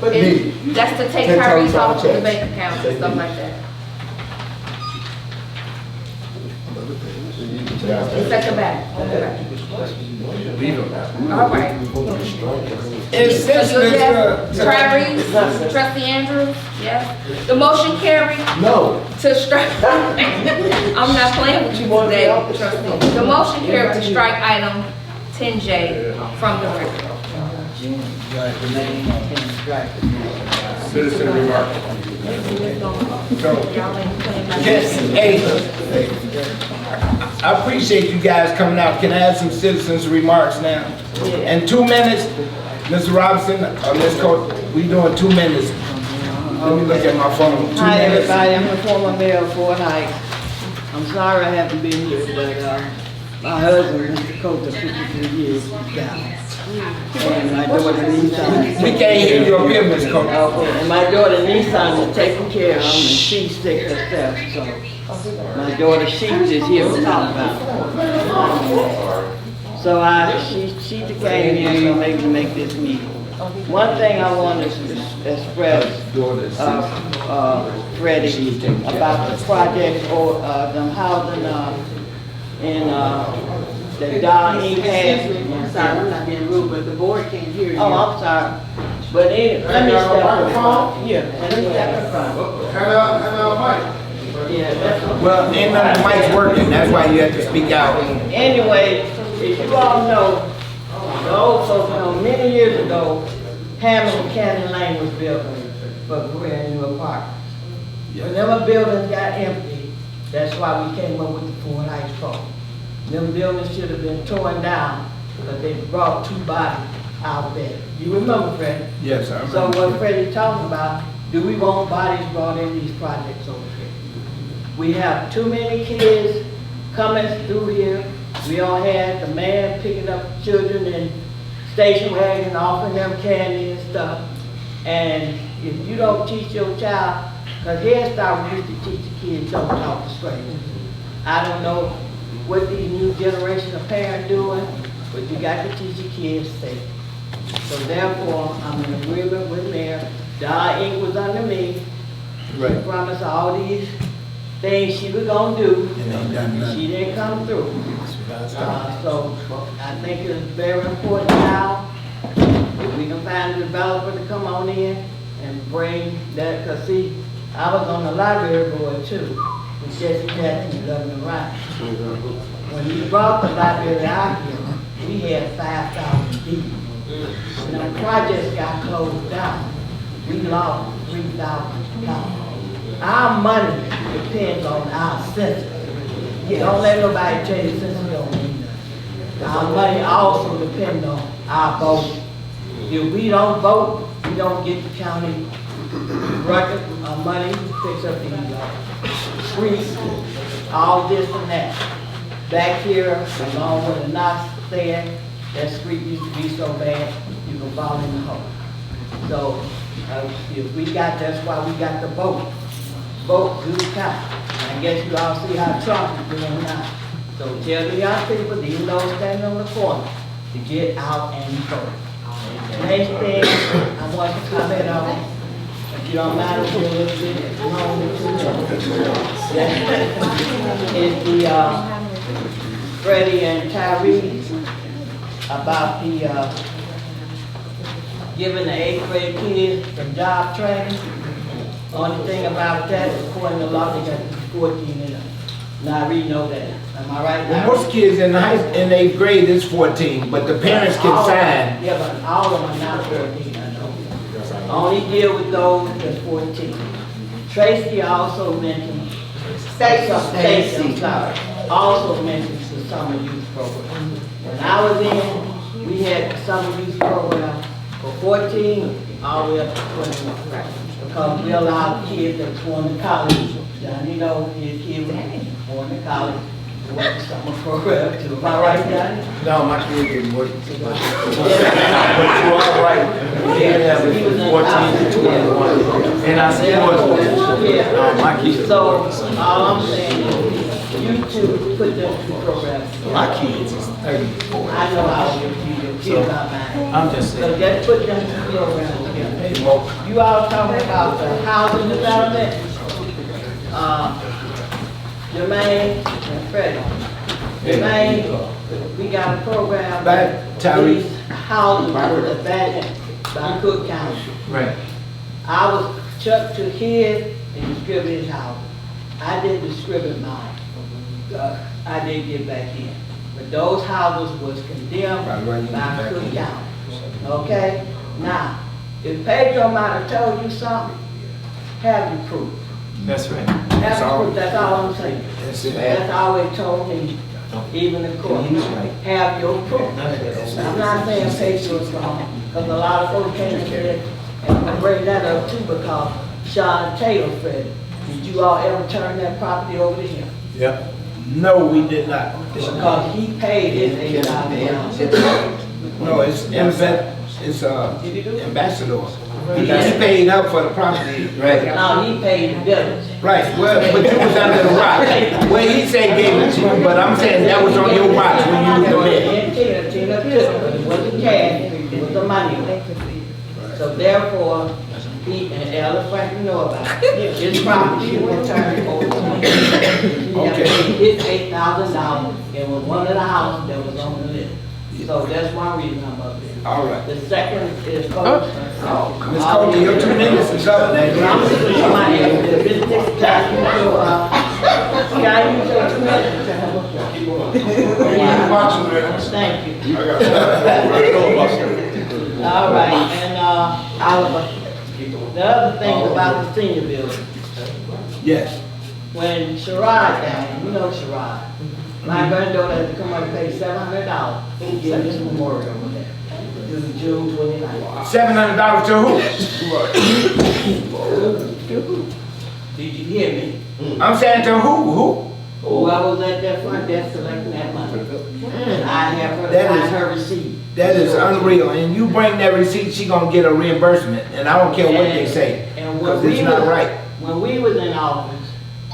Speaker 3: That's to take Tyrese off the bank accounts and stuff like that. It's at the back, on the back. All right.
Speaker 1: It's
Speaker 3: So you'll
Speaker 1: just,
Speaker 3: just, Tyrese, trustee Andrews, yes? The motion carried
Speaker 6: No.
Speaker 3: to strike. I'm not playing with you today, trustee. The motion carried to strike item 10J from the record.
Speaker 5: Citizen remarks.
Speaker 1: yes, hey, I appreciate you guys coming out. Can I have some citizens' remarks now? In 2 minutes, Mr. Robinson, Ms. Coach, we doing 2 minutes. Let me look at my phone. 2
Speaker 10: Hi,
Speaker 1: minutes.
Speaker 10: everybody. I'm the former mayor of Fort Heights. I'm sorry I haven't been here, but my husband, Mr. Coach, of 53 years, is down. And my daughter, Nissan.
Speaker 1: We can't hear you up here, Ms. Coach.
Speaker 10: Okay, and my daughter, Nissan, is taking care of him, and she's sick herself, so my daughter, Sheets, is here to talk about it. So she came here so maybe to make this meeting. One thing I want to express, Freddie, about the project or them housing in that Don Inc. has. I'm sorry, I'm not being rude, but the board can't hear you. Oh, I'm sorry. But anyway, let me step here. Let me step in front. Yeah, that's.
Speaker 1: Well, ain't none of the mics working, that's why you have to speak out.
Speaker 10: Anyway, as you all know, the old folks know, many years ago, Hammond and Cannon Lane was built for brand new apartments. When them buildings got empty, that's why we came up with the Fort Heights program. Them buildings should have been torn down, but they brought 2 bodies out there. You remember, Freddie?
Speaker 1: Yes, I
Speaker 10: So
Speaker 1: remember.
Speaker 10: what Freddie talking about, do we want bodies brought in these projects over here? We have too many kids coming through here. We all had the man picking up children in station wagon and offering them candy and stuff. And if you don't teach your child, because Head Start used to teach the kids don't talk to strangers. I don't know what these new generation of parents doing, but you got to teach your kids safe. So therefore, I'm in agreement with Mayor. Don Inc. was under me. She promised all these things she was gonna do, and she didn't come through. So I think it's very important now if we can find a developer to come on in and bring that, because see, I was on the library board too, with Jesse Jackson and Governor Rice. When we brought the library out here, we had 5,000 people. When the projects got closed down, we lost 3,000 dollars. Our money depends on our census. Don't let nobody tell you census don't mean nothing. Our money also depends on our vote. If we don't vote, we don't get the county record, our money to fix up these streets, all this and that. Back here, along with the Knox stand, that street used to be so bad, you can fall in the hole. So, if we got, that's why we got the vote. Vote, do count. I guess you all see how Trump is doing now. So tell the young people, even those standing on the corner, to get out and vote. Next thing I want to comment on, if you don't mind, if you're a little bit longer too, is the Freddie and Tyrese about the giving the 8th grade kids some job training. Only thing about that, according to law, they got 14 in it. Now I really know that. Am I right?
Speaker 1: Well, most kids in 8th grade is 14, but the parents can sign.
Speaker 10: Yeah, but all of them are not 14, I know. Only deal with those that's 14. Tracy also mentioned, Stacy, I'm sorry, also mentioned the summer youth program. When I was in, we had the summer youth program for 14 all the way up to 21. because we allow kids that's going to college, Johnny know his kid was going to college, went to summer program too. Am I right, Johnny?
Speaker 12: No, my kid didn't work too much. But you are right. We did have it from 14 to 21. And I support my kids.
Speaker 10: So, all I'm saying is, you two put them through programs.
Speaker 12: My kids is 34.
Speaker 10: I know how your kids are mine.
Speaker 12: I'm just
Speaker 10: So
Speaker 12: saying.
Speaker 10: just put them through programs together. You all talking about the housing development, Jermaine and Freddie. Jermaine, we got a program.
Speaker 1: Back, Tyree.
Speaker 10: These houses was abandoned by Cook County.
Speaker 12: Right.
Speaker 10: I was Chuck took his and distributed his house. I didn't distribute mine. I didn't get back in. But those houses was condemned by Cook County. Okay? Now, if Pedro might have told you something, have your proof.
Speaker 12: That's right.
Speaker 10: Have your proof, that's all I'm saying.
Speaker 1: That's it.
Speaker 10: That's always told me, even the court. Have your proof. I'm not saying Pedro's wrong, because a lot of folks came in here, and I bring that up too, because Sean Taylor said, did you all ever turn that property over to him?
Speaker 12: Yep.
Speaker 1: No, we did not.
Speaker 10: Because he paid his $8,000.
Speaker 1: No, it's ambassador. He paid up for the property.
Speaker 12: Right.
Speaker 10: Now, he paid the bills.
Speaker 1: Right, well, but you was under the rock. Well, he said gave it to you, but I'm saying that was on your watch when you was the mayor.
Speaker 10: Tina took it, but it wasn't cash, it was the money. So therefore, he, and Ella Franklin know about it, his property was turned over to him. He had paid his $8,000, it was one of the houses that was on the list. So that's one reason I'm up there.
Speaker 1: All right.
Speaker 10: The second is Coach.
Speaker 1: Ms. Colby, your 2 minutes is up.
Speaker 10: I'm looking for somebody else to visit this time, so, can I use your 2 minutes to help? Thank you. All right, and, Oliver, the other thing about the senior building,
Speaker 1: Yes.
Speaker 10: when Sherrod died, you know Sherrod, my granddaughter had to come up and pay $700 to get this memorial over there, through June 29th.
Speaker 1: $700 to who?
Speaker 10: Did you hear me?
Speaker 1: I'm saying to who?
Speaker 10: Whoever was at that front desk collecting that money. And I have her,
Speaker 1: That is-
Speaker 10: sign her receipt.
Speaker 1: That is unreal, and you bring that receipt, she gonna get a reimbursement, and I don't care what they say,
Speaker 10: And when
Speaker 1: because
Speaker 10: we
Speaker 1: it's not
Speaker 10: was,
Speaker 1: right.
Speaker 10: when we was in office,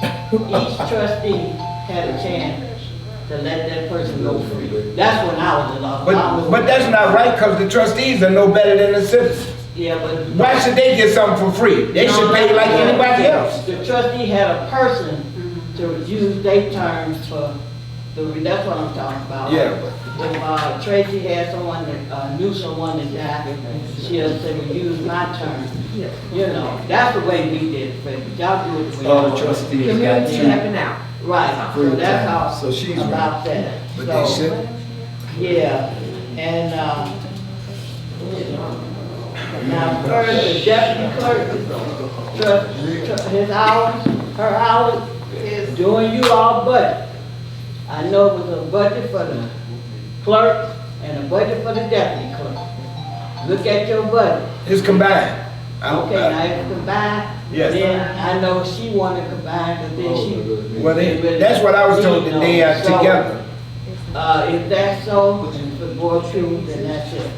Speaker 10: each trustee had a chance to let that person go free. That's when I was in office.
Speaker 1: But that's not right, because the trustees are no better than the citizens.
Speaker 10: Yeah, but.
Speaker 1: Why should they get something for free? They should pay like anybody else.
Speaker 10: The trustee had a person to use their terms for that's what I'm talking about.
Speaker 1: Yeah.
Speaker 10: If Tracy had someone that knew someone that died, she'll say, well, use my term. You know, that's the way we did it, but y'all do it the way
Speaker 12: All
Speaker 10: y'all
Speaker 12: the
Speaker 10: do it.
Speaker 12: trustees got
Speaker 8: Community
Speaker 12: two.
Speaker 8: helping out.
Speaker 10: Right, so that's all
Speaker 12: So she's right.
Speaker 10: about that.
Speaker 1: But they
Speaker 10: So,
Speaker 1: should.
Speaker 10: yeah, and, now, first, the deputy clerk, his hours, her hours, is doing you all budget. I know it was a budget for the clerk and a budget for the deputy clerk. Look at your budget.
Speaker 1: It's combined.
Speaker 10: Okay, now it's combined.
Speaker 1: Yes.
Speaker 10: Then I know she wanted combined, but then she.
Speaker 1: Well, that's what I was told, that they are
Speaker 10: So,
Speaker 1: together.
Speaker 10: if that's so, and for the board true, then that's it.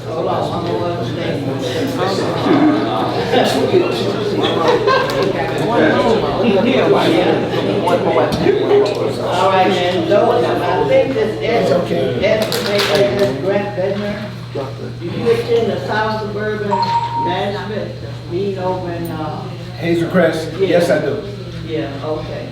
Speaker 10: Hold on, one more other thing. All right, and those, I think this estimated Grant Bednar, you attend the South Suburban Management meeting over in,
Speaker 1: Hazel Crest, yes, I do.
Speaker 10: yeah, okay.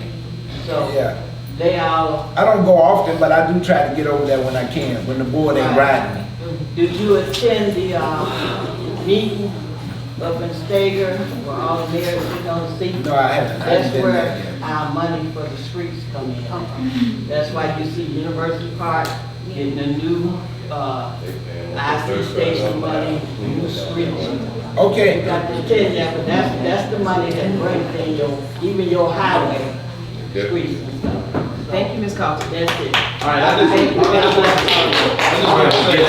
Speaker 10: So,
Speaker 1: Yeah.
Speaker 10: they all,
Speaker 1: I don't go often, but I do try to get over there when I can, when the board ain't riding me.
Speaker 10: did you attend the, meeting up in Stager, where all the mayors sit on the seat?
Speaker 1: No, I haven't. I haven't
Speaker 10: That's
Speaker 1: been
Speaker 10: where
Speaker 1: there yet.
Speaker 10: our money for the streets come in. That's why you see University Park getting a new, IC station money, new streets.
Speaker 1: Okay.
Speaker 10: You got to attend that, but that's the money that brings in even your highway streets and stuff. So,
Speaker 8: Thank you, Ms. Carter.
Speaker 10: That's it.
Speaker 11: All right, I just want to say,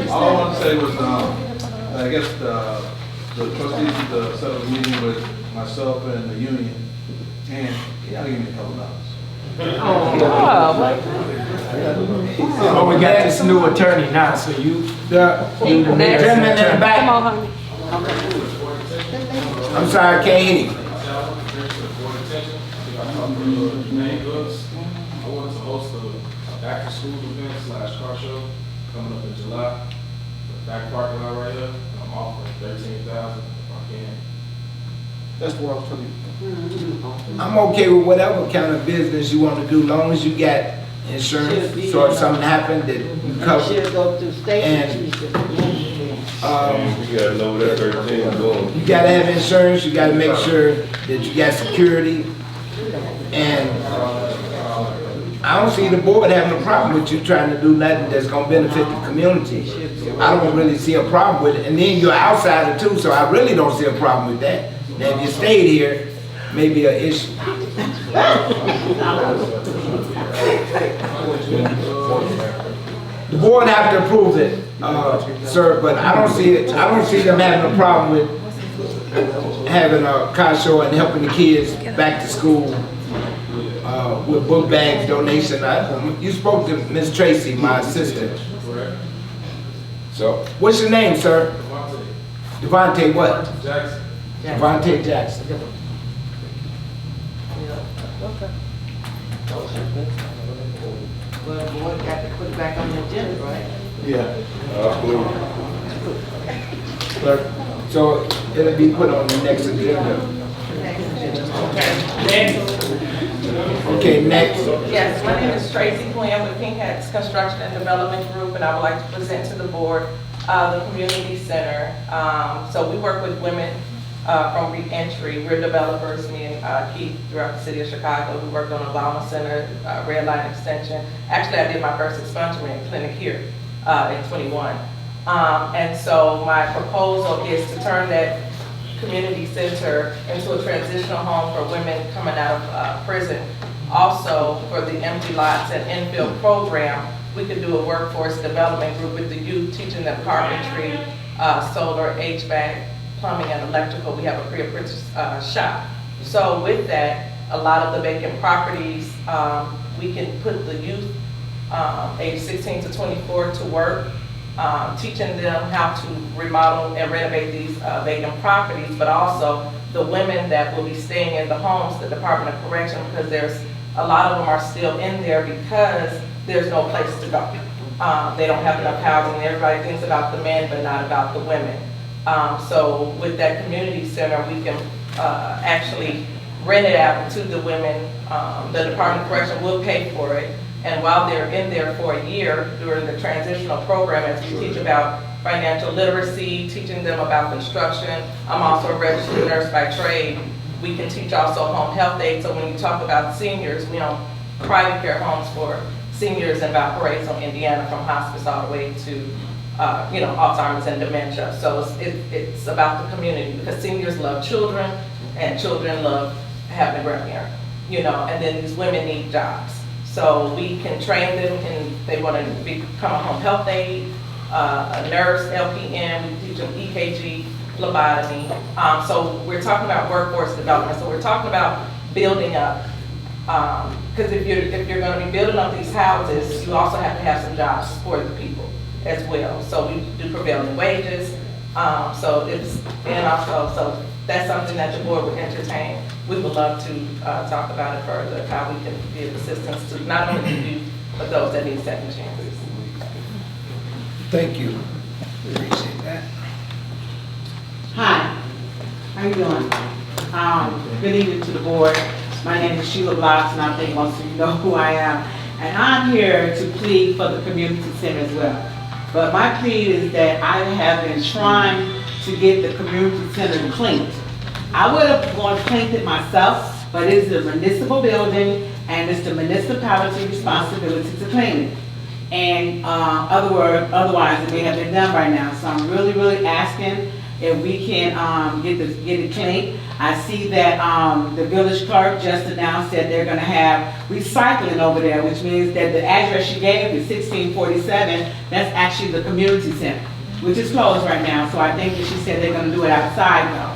Speaker 11: all I want to say was, I guess the trustees to set up a meeting with myself and the union, and y'all give me a couple dollars.
Speaker 12: Oh, we got this new attorney now, so you
Speaker 1: The
Speaker 12: mayor's
Speaker 1: gentleman in the
Speaker 12: attorney.
Speaker 1: back, I'm sorry, I can't hear you.
Speaker 14: I wanted to host a back-to-school event / car show coming up in July. The back parking lot right here, I'm offering $13,000 if I can.
Speaker 5: That's what I was telling you.
Speaker 1: I'm okay with whatever kind of business you want to do, long as you got insurance, so if something happened that you cover.
Speaker 10: She'll go to state.
Speaker 1: And,
Speaker 14: You gotta know that 13 going.
Speaker 1: You gotta have insurance, you gotta make sure that you got security. And I don't see the board having a problem with you trying to do nothing that's gonna benefit the community. I don't really see a problem with it. And then you're outsider too, so I really don't see a problem with that. Now, if you stayed here, maybe an issue. The board have to approve it, sir, but I don't see them having a problem with having a car show and helping the kids back to school with book bags, donation. You spoke to Miss Tracy, my assistant. So, what's your name, sir? Devontae what?
Speaker 14: Jackson.
Speaker 1: Devontae Jackson.
Speaker 13: Well, the board got to put it back on the agenda, right?
Speaker 11: Yeah.
Speaker 1: So, it'll be put on the next agenda. Okay, next.
Speaker 15: Yes, my name is Tracy Glenn with Pink Hats Construction and Development Group, and I would like to present to the board the community center. So we work with women from reentry. We're developers, me and Keith, throughout the city of Chicago. We worked on Obama Center, Red Line Extension. Actually, I did my first expungement clinic here in 21. And so my proposal is to turn that community center into a transitional home for women coming out of prison. Also, for the empty lots and infill program, we could do a workforce development group with the youth, teaching them carpentry, solar, HVAC, plumbing, and electrical. We have a pre-apprentice shop. So with that, a lot of the vacant properties, we can put the youth age 16 to 24 to work, teaching them how to remodel and renovate these vacant properties, but also the women that will be staying in the homes, the Department of Correction, because there's a lot of them are still in there because there's no place to go. They don't have enough housing. Everybody thinks about the men, but not about the women. So with that community center, we can actually rent it out to the women. The Department of Correction will pay for it. And while they're in there for a year during the transitional program, as we teach about financial literacy, teaching them about construction. I'm also a registered nurse by trade. We can teach also home health aid. So when you talk about seniors, we own private care homes for seniors in Valparaiso, Indiana, from hospice all the way to Alzheimer's and dementia. So it's about the community, because seniors love children and children love having a grandparent, and then these women need jobs. So we can train them, and they want to become a home health aide, a nurse, LPN, we teach them EKG, phlebotomy. So we're talking about workforce development. So we're talking about building up, because if you're going to be building up these houses, you also have to have some jobs for the people as well. So we do prevailing wages. So that's something that the board would entertain. We would love to talk about it further, how we can give assistance to not only the youth, but those that need second chances.
Speaker 1: Thank you. Appreciate that.
Speaker 16: Hi, how you doing? Good evening to the board. My name is Sheila Blocks, and I think most of you know who I am. And I'm here to plead for the community center as well. But my plea is that I have been trying to get the community center cleaned. I would have gone cleaned it myself, but it's a municipal building, and it's the municipality's responsibility to clean it. And otherwise, it may have been done by now. So I'm really, really asking if we can, get it clean. I see that, the village clerk just announced that they're gonna have recycling over there, which means that the address she gave is 1647, that's actually the community center, which is closed right now, so I think that she said they're gonna do it outside though.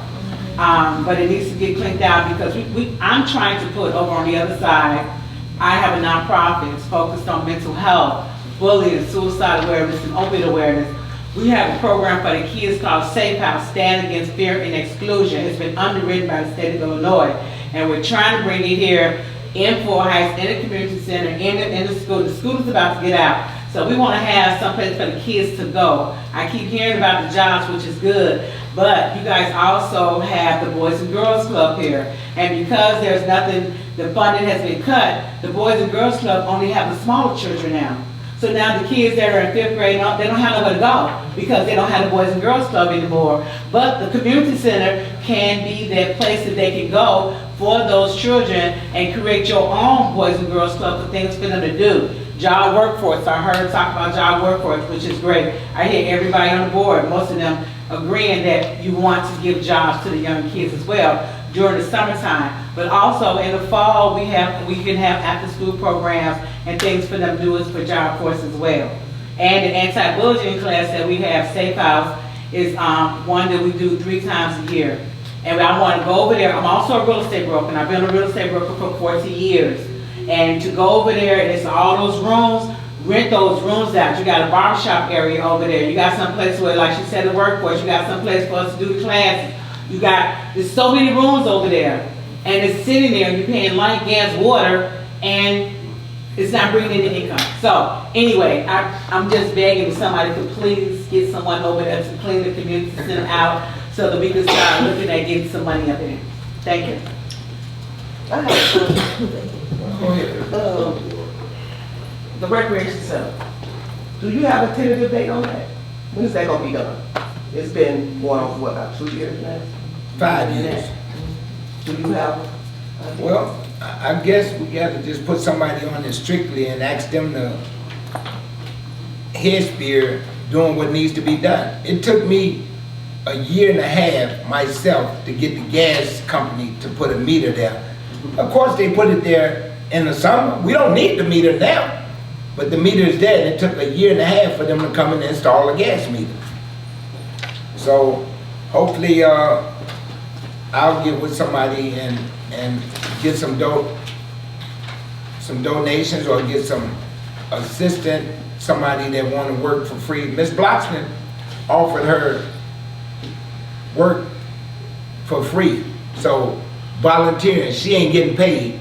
Speaker 16: But it needs to get cleaned out because I'm trying to put over on the other side, I have a nonprofit focused on mental health, bullying, suicide awareness, and opiate awareness. We have a program for the kids called Safe House, Stand Against Fear and Exclusion. It's been underwritten by the state of Illinois. And we're trying to bring it here in Fort Heights, in the community center, in the school. The school is about to get out. So we want to have someplace for the kids to go. I keep hearing about the jobs, which is good, but you guys also have the Boys and Girls Club here. And because there's nothing, the funding has been cut, the Boys and Girls Club only have the smaller children now. So now the kids that are in 5th grade, they don't have nowhere to go because they don't have the Boys and Girls Club anymore. But the community center can be that place that they can go for those children and create your own Boys and Girls Club for things for them to do. Job workforce, I heard talk about job workforce, which is great. I hear everybody on the board, most of them agreeing that you want to give jobs to the young kids as well during the summertime. But also in the fall, we can have after-school programs and things for them to do for job force as well. And the anti-bullying class that we have, Safe House, is one that we do 3 times a year. And I want to go over there. I'm also a real estate broker, and I've been a real estate broker for 40 years. And to go over there, and it's all those rooms, rent those rooms out. You got a barbershop area over there. You got some place where, like she said, the workforce. You got some place for us to do the classes. There's so many rooms over there. And it's sitting there, you're paying light, gas, water, and it's not bringing in the income. So anyway, I'm just begging if somebody could please get someone over there to clean the community center out so that we can start looking at getting some money up in it. Thank you.
Speaker 10: The recreation center, do you have a tentative date on that? When is that gonna be done? It's been going on for what, about 2 years now?
Speaker 1: 5 years.
Speaker 10: Do you have?
Speaker 1: Well, I guess we got to just put somebody on it strictly and ask them to head spear doing what needs to be done. It took me a year and a half myself to get the gas company to put a meter there. Of course, they put it there in the summer. We don't need the meter now, but the meter is there, and it took a year and a half for them to come and install a gas meter. So hopefully, I'll get with somebody and get some donations or get some assistant, somebody that want to work for free. Ms. Bloxman offered her work for free, so volunteering, she ain't getting paid.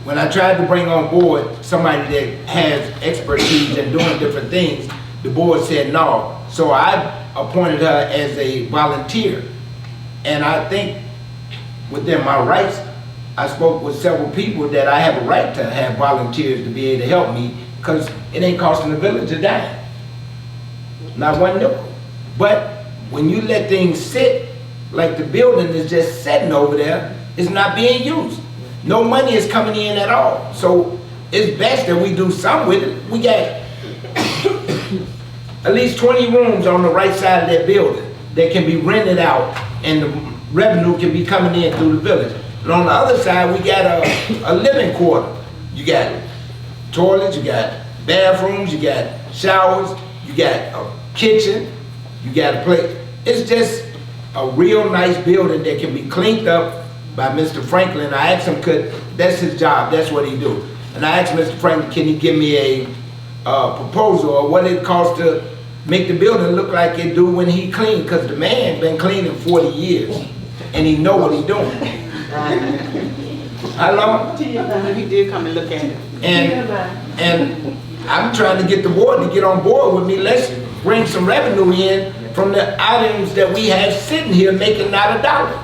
Speaker 1: When I tried to bring on board somebody that has expertise in doing different things, the board said no. So I appointed her as a volunteer, and I think within my rights, I spoke with several people that I have a right to have volunteers to be able to help me because it ain't costing the village a dime. Not one nickel. But when you let things sit, like the building is just sitting over there, it's not being used. No money is coming in at all. So it's best that we do something with it. We got at least 20 rooms on the right side of that building that can be rented out and the revenue can be coming in through the village. And on the other side, we got a living quarter. You got toilets, you got bathrooms, you got showers, you got a kitchen, you got a place. It's just a real nice building that can be cleaned up by Mr. Franklin. I asked him, that's his job, that's what he do. And I asked Mr. Franklin, can he give me a proposal or what it costs to make the building look like it do when he clean, because the man been cleaning 40 years and he know what he doing. How long?
Speaker 16: He did come and look at it.
Speaker 1: And I'm trying to get the board to get on board with me. Let's bring some revenue in from the items that we have sitting here making not a dollar.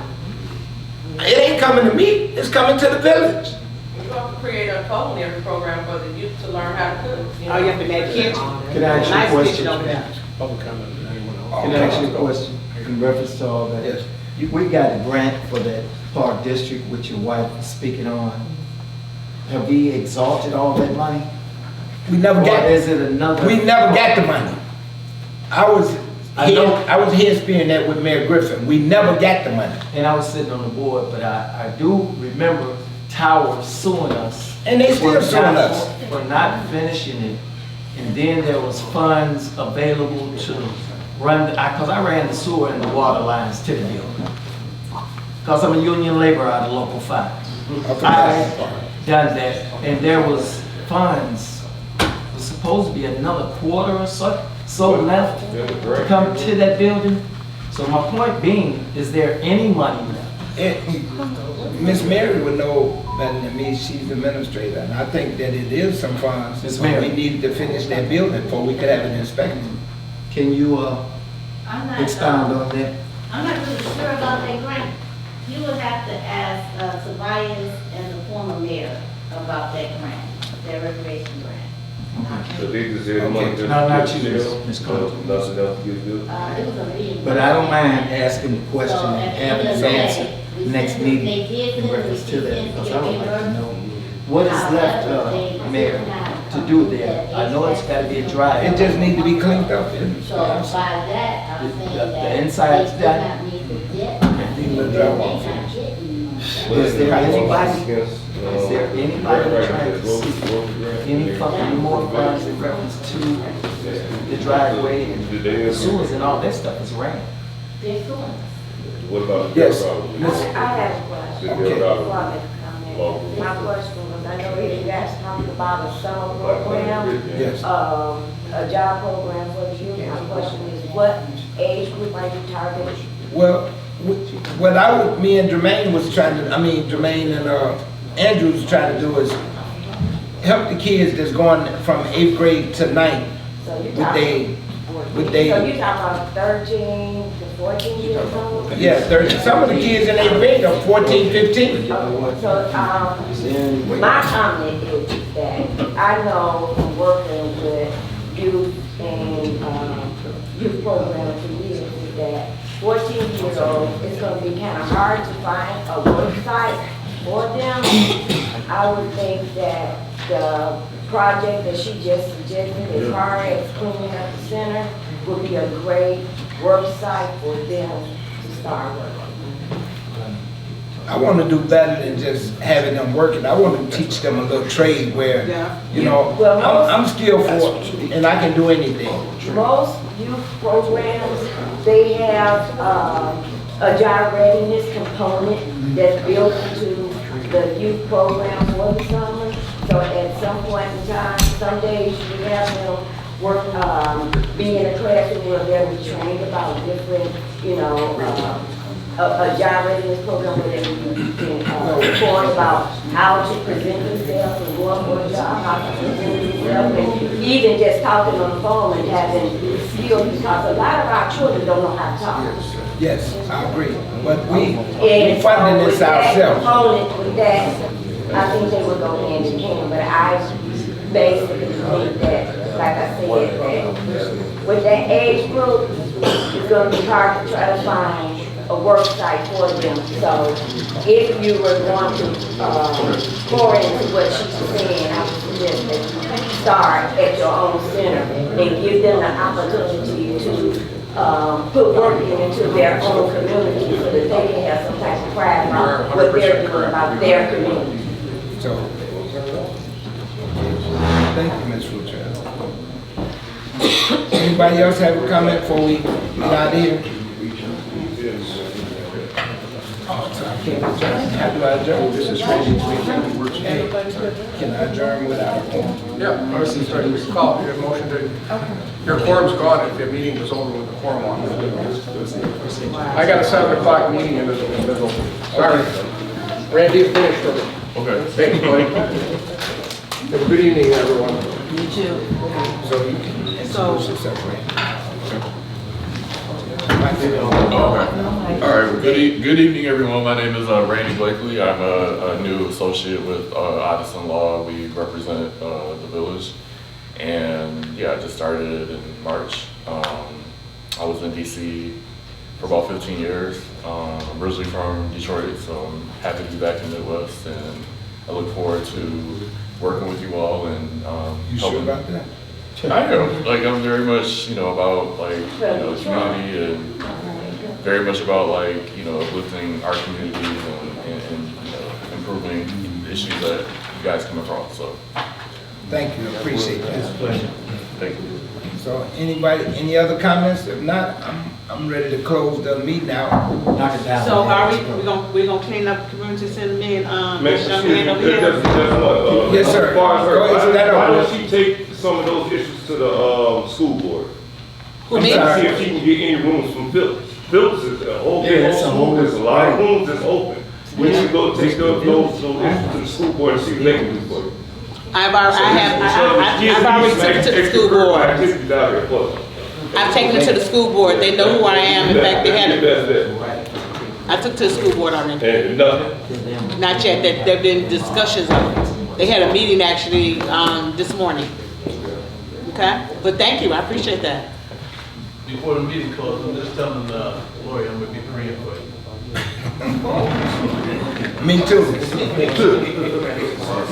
Speaker 1: It ain't coming to me, it's coming to the village.
Speaker 15: We're going to create a culinary program for the youth to learn how to cook.
Speaker 16: Oh, you have to make kitchen.
Speaker 6: Can I ask you a question?
Speaker 5: Public comment.
Speaker 6: Can I ask you a question in reference to all that?
Speaker 1: Yes.
Speaker 6: We got a grant for that park district which your wife was speaking on. Have we exhausted all that money?
Speaker 1: We never
Speaker 6: Or
Speaker 1: got
Speaker 6: is it another?
Speaker 1: We never got the money. I was
Speaker 12: I know.
Speaker 1: I was here spearing that with Mayor Griffin. We never got the money.
Speaker 12: And I was sitting on the board, but I do remember Tower suing us.
Speaker 1: And they still
Speaker 12: for
Speaker 1: suing
Speaker 12: not-
Speaker 1: us.
Speaker 12: For not finishing it. And then there was funds available to run, because I ran the sewer and the water lines to the building. Because I'm a union laborer out of Local 5. I done that, and there was funds, it was supposed to be another quarter or so left to come to that building. So my point being, is there any money left?
Speaker 1: Miss Mary would know better than me, she's the administrator, and I think that it is some funds.
Speaker 12: Miss
Speaker 1: but
Speaker 12: Mary.
Speaker 1: We needed to finish that building before we could have it inspected.
Speaker 12: Can you
Speaker 9: I'm not,
Speaker 12: expound on that?
Speaker 9: I'm not really sure about that grant. You would have to ask Tobias and the former mayor about that grant, that recreation grant.
Speaker 17: So they just said money just.
Speaker 12: No, not you, Ms. Carter.
Speaker 17: Nothing else to get good.
Speaker 9: It was a meeting.
Speaker 12: But I don't mind asking the question
Speaker 9: So,
Speaker 12: and
Speaker 9: at the
Speaker 12: having
Speaker 9: end of
Speaker 12: an
Speaker 9: the
Speaker 12: answer
Speaker 9: day, we
Speaker 12: next
Speaker 9: sent-
Speaker 12: meeting
Speaker 9: they did
Speaker 12: in
Speaker 9: send
Speaker 12: reference to that,
Speaker 9: receipts
Speaker 12: because
Speaker 9: in
Speaker 12: I would like to
Speaker 9: February.
Speaker 12: know what is left, Mayor, to do there. I know it's gotta be a drive.
Speaker 1: It just need to be cleaned up.
Speaker 9: So by that, I'm saying
Speaker 12: The
Speaker 9: that
Speaker 12: inside's
Speaker 9: they do
Speaker 12: done.
Speaker 9: not need the debt.
Speaker 1: Need to drop off.
Speaker 12: Is there anybody trying to see any more funds in reference to the driveway and the sewers and all that stuff is ran?
Speaker 9: They're suing us.
Speaker 17: What about?
Speaker 1: Yes.
Speaker 13: I have a question.
Speaker 1: Okay.
Speaker 13: Before I make a comment. My question was, I know you guys talked about a summer program,
Speaker 1: Yes.
Speaker 13: a job program for the youth. My question is, what age group are you targeting?
Speaker 1: Well, me and Jermaine was trying to, Jermaine and Andrew was trying to do is help the kids that's going from 8th grade to 9th
Speaker 13: So you're
Speaker 1: with
Speaker 13: talking,
Speaker 1: they,
Speaker 13: so you're talking about 13 to 14 years old?
Speaker 1: yeah, some of the kids in 8th grade are 14, 15.
Speaker 13: So, my comment is that I know from working with youth and, youth programs for years is that 14-year-old, it's gonna be kind of hard to find a work site for them. I would think that the project that she just suggested, as far as cleaning up the center, would be a great work site for them to start working.
Speaker 1: I want to do better than just having them working. I want to teach them a little trade where, I'm skilled for it and I can do anything.
Speaker 13: Most youth programs, they have a job readiness component that's built into the youth program for the summer. So at some point in time, some days you would have them work, be in a classroom where they'll be trained about different, a job readiness program where they can report about how to present themselves and going for a job, how to present themselves, and even just talking on the phone and having skills, because a lot of our children don't know how to talk.
Speaker 1: Yes, I agree. But we
Speaker 13: And
Speaker 1: funding this
Speaker 13: with that
Speaker 1: ourselves.
Speaker 13: component, with that, I think they would go hand in hand, but I basically think that, like I said, that with that age group, it's gonna be hard to try to find a work site for them. So if you were going to, pour into what she's saying, I would suggest that you start at your own center and give them the opportunity to put work into their own community so that they can have some type of pride about what they're doing about their community.
Speaker 1: So, thank you, Ms. Rutter. Anybody else have a comment before we get out of here? So I can't adjourn. How do I adjourn?
Speaker 5: This is Randy Blakely.
Speaker 1: Hey, can I adjourn without a quorum?
Speaker 5: Yeah, Marcy's ready to call. Your motion to, your quorum's gone if the meeting was over with the quorum on. I got a 7 o'clock meeting in the middle. Sorry. Randy, finish for me. Okay. Thank you, Blake. Have a good evening, everyone.
Speaker 10: You too.
Speaker 1: So you can introduce yourself, Randy.
Speaker 18: All right, well, good evening, everyone. My name is Randy Blakely. I'm a new associate with Addison Law. We represent the village. And yeah, I just started in March. I was in DC for about 15 years. I'm originally from Detroit, so I'm happy to be back in the Midwest. And I look forward to working with you all and
Speaker 1: You sure about that?
Speaker 18: I am, like, I'm very much, about, like, the community and very much about, like, uplifting our community and improving the issues that you guys come across, so.
Speaker 1: Thank you, appreciate that.
Speaker 18: Thank you.
Speaker 1: So anybody, any other comments? If not, I'm ready to close the meeting out.
Speaker 6: Knock it down.
Speaker 16: So are we gonna clean up the community center, me and,
Speaker 17: Man,
Speaker 16: Ms. Young Man over here?
Speaker 1: Yes, sir.
Speaker 17: As far as her,
Speaker 1: Go ahead,
Speaker 17: why
Speaker 1: that
Speaker 17: why
Speaker 1: over.
Speaker 17: don't she take some of those issues to the, school board?
Speaker 1: Who,
Speaker 17: I'm
Speaker 1: me?
Speaker 17: trying to see if she can get any rooms from Phillips. Phillips is a whole,
Speaker 6: Yeah, it's a whole-
Speaker 17: there's a lot of rooms that's open. We should go take those issues to the school board and see what they can do for you.
Speaker 16: I've already took it to the school board.
Speaker 17: Activities out here for us.
Speaker 16: I've taken it to the school board. They know who I am. In fact, they had it. I took it to the school board already.
Speaker 17: And nothing.
Speaker 16: Not yet. There've been discussions of it. They had a meeting actually, this morning. Okay? But thank you. I appreciate that.
Speaker 14: Before the meeting closes, I'm just telling the lawyer I'm gonna be praying for you.
Speaker 1: Me too.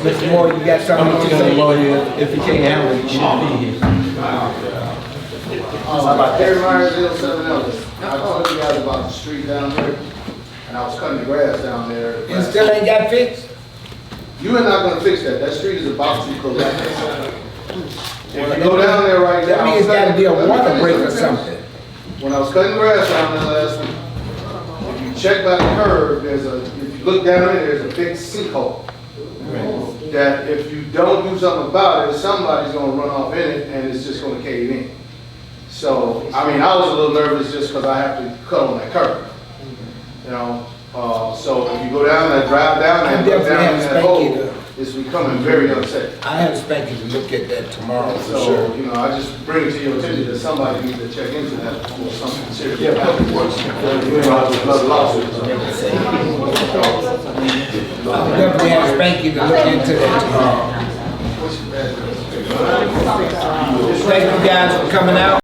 Speaker 1: Mr. Moore, you got something to say?
Speaker 6: If you can't handle it, you shouldn't be here.
Speaker 19: Terry Myers, 07 Ellis. I told you guys about the street down there, and I was cutting the grass down there.
Speaker 1: You still ain't got fixed?
Speaker 19: You are not gonna fix that. That street is about to collapse. If you go down there right now.
Speaker 1: That means it's gotta be a water break or something.
Speaker 19: When I was cutting grass down there last week, if you check by the curb, if you look down there, there's a big sinkhole. That if you don't do something about it, somebody's gonna run off in it and it's just gonna cave in. So, I mean, I was a little nervous just because I have to cut on that curb. So if you go down there, drive down there,
Speaker 1: I
Speaker 19: and look
Speaker 1: definitely
Speaker 19: down in
Speaker 1: have
Speaker 19: that
Speaker 1: Spanky
Speaker 19: hole, it's becoming very unsafe.
Speaker 1: I have Spanky to look at that tomorrow for
Speaker 19: So,
Speaker 1: sure.
Speaker 19: I just bring it to your attention that somebody needs to check into that before something serious
Speaker 1: Yeah,
Speaker 19: happens. Another lawsuit.
Speaker 1: I definitely have Spanky to look into that tomorrow. Thank you guys for coming out.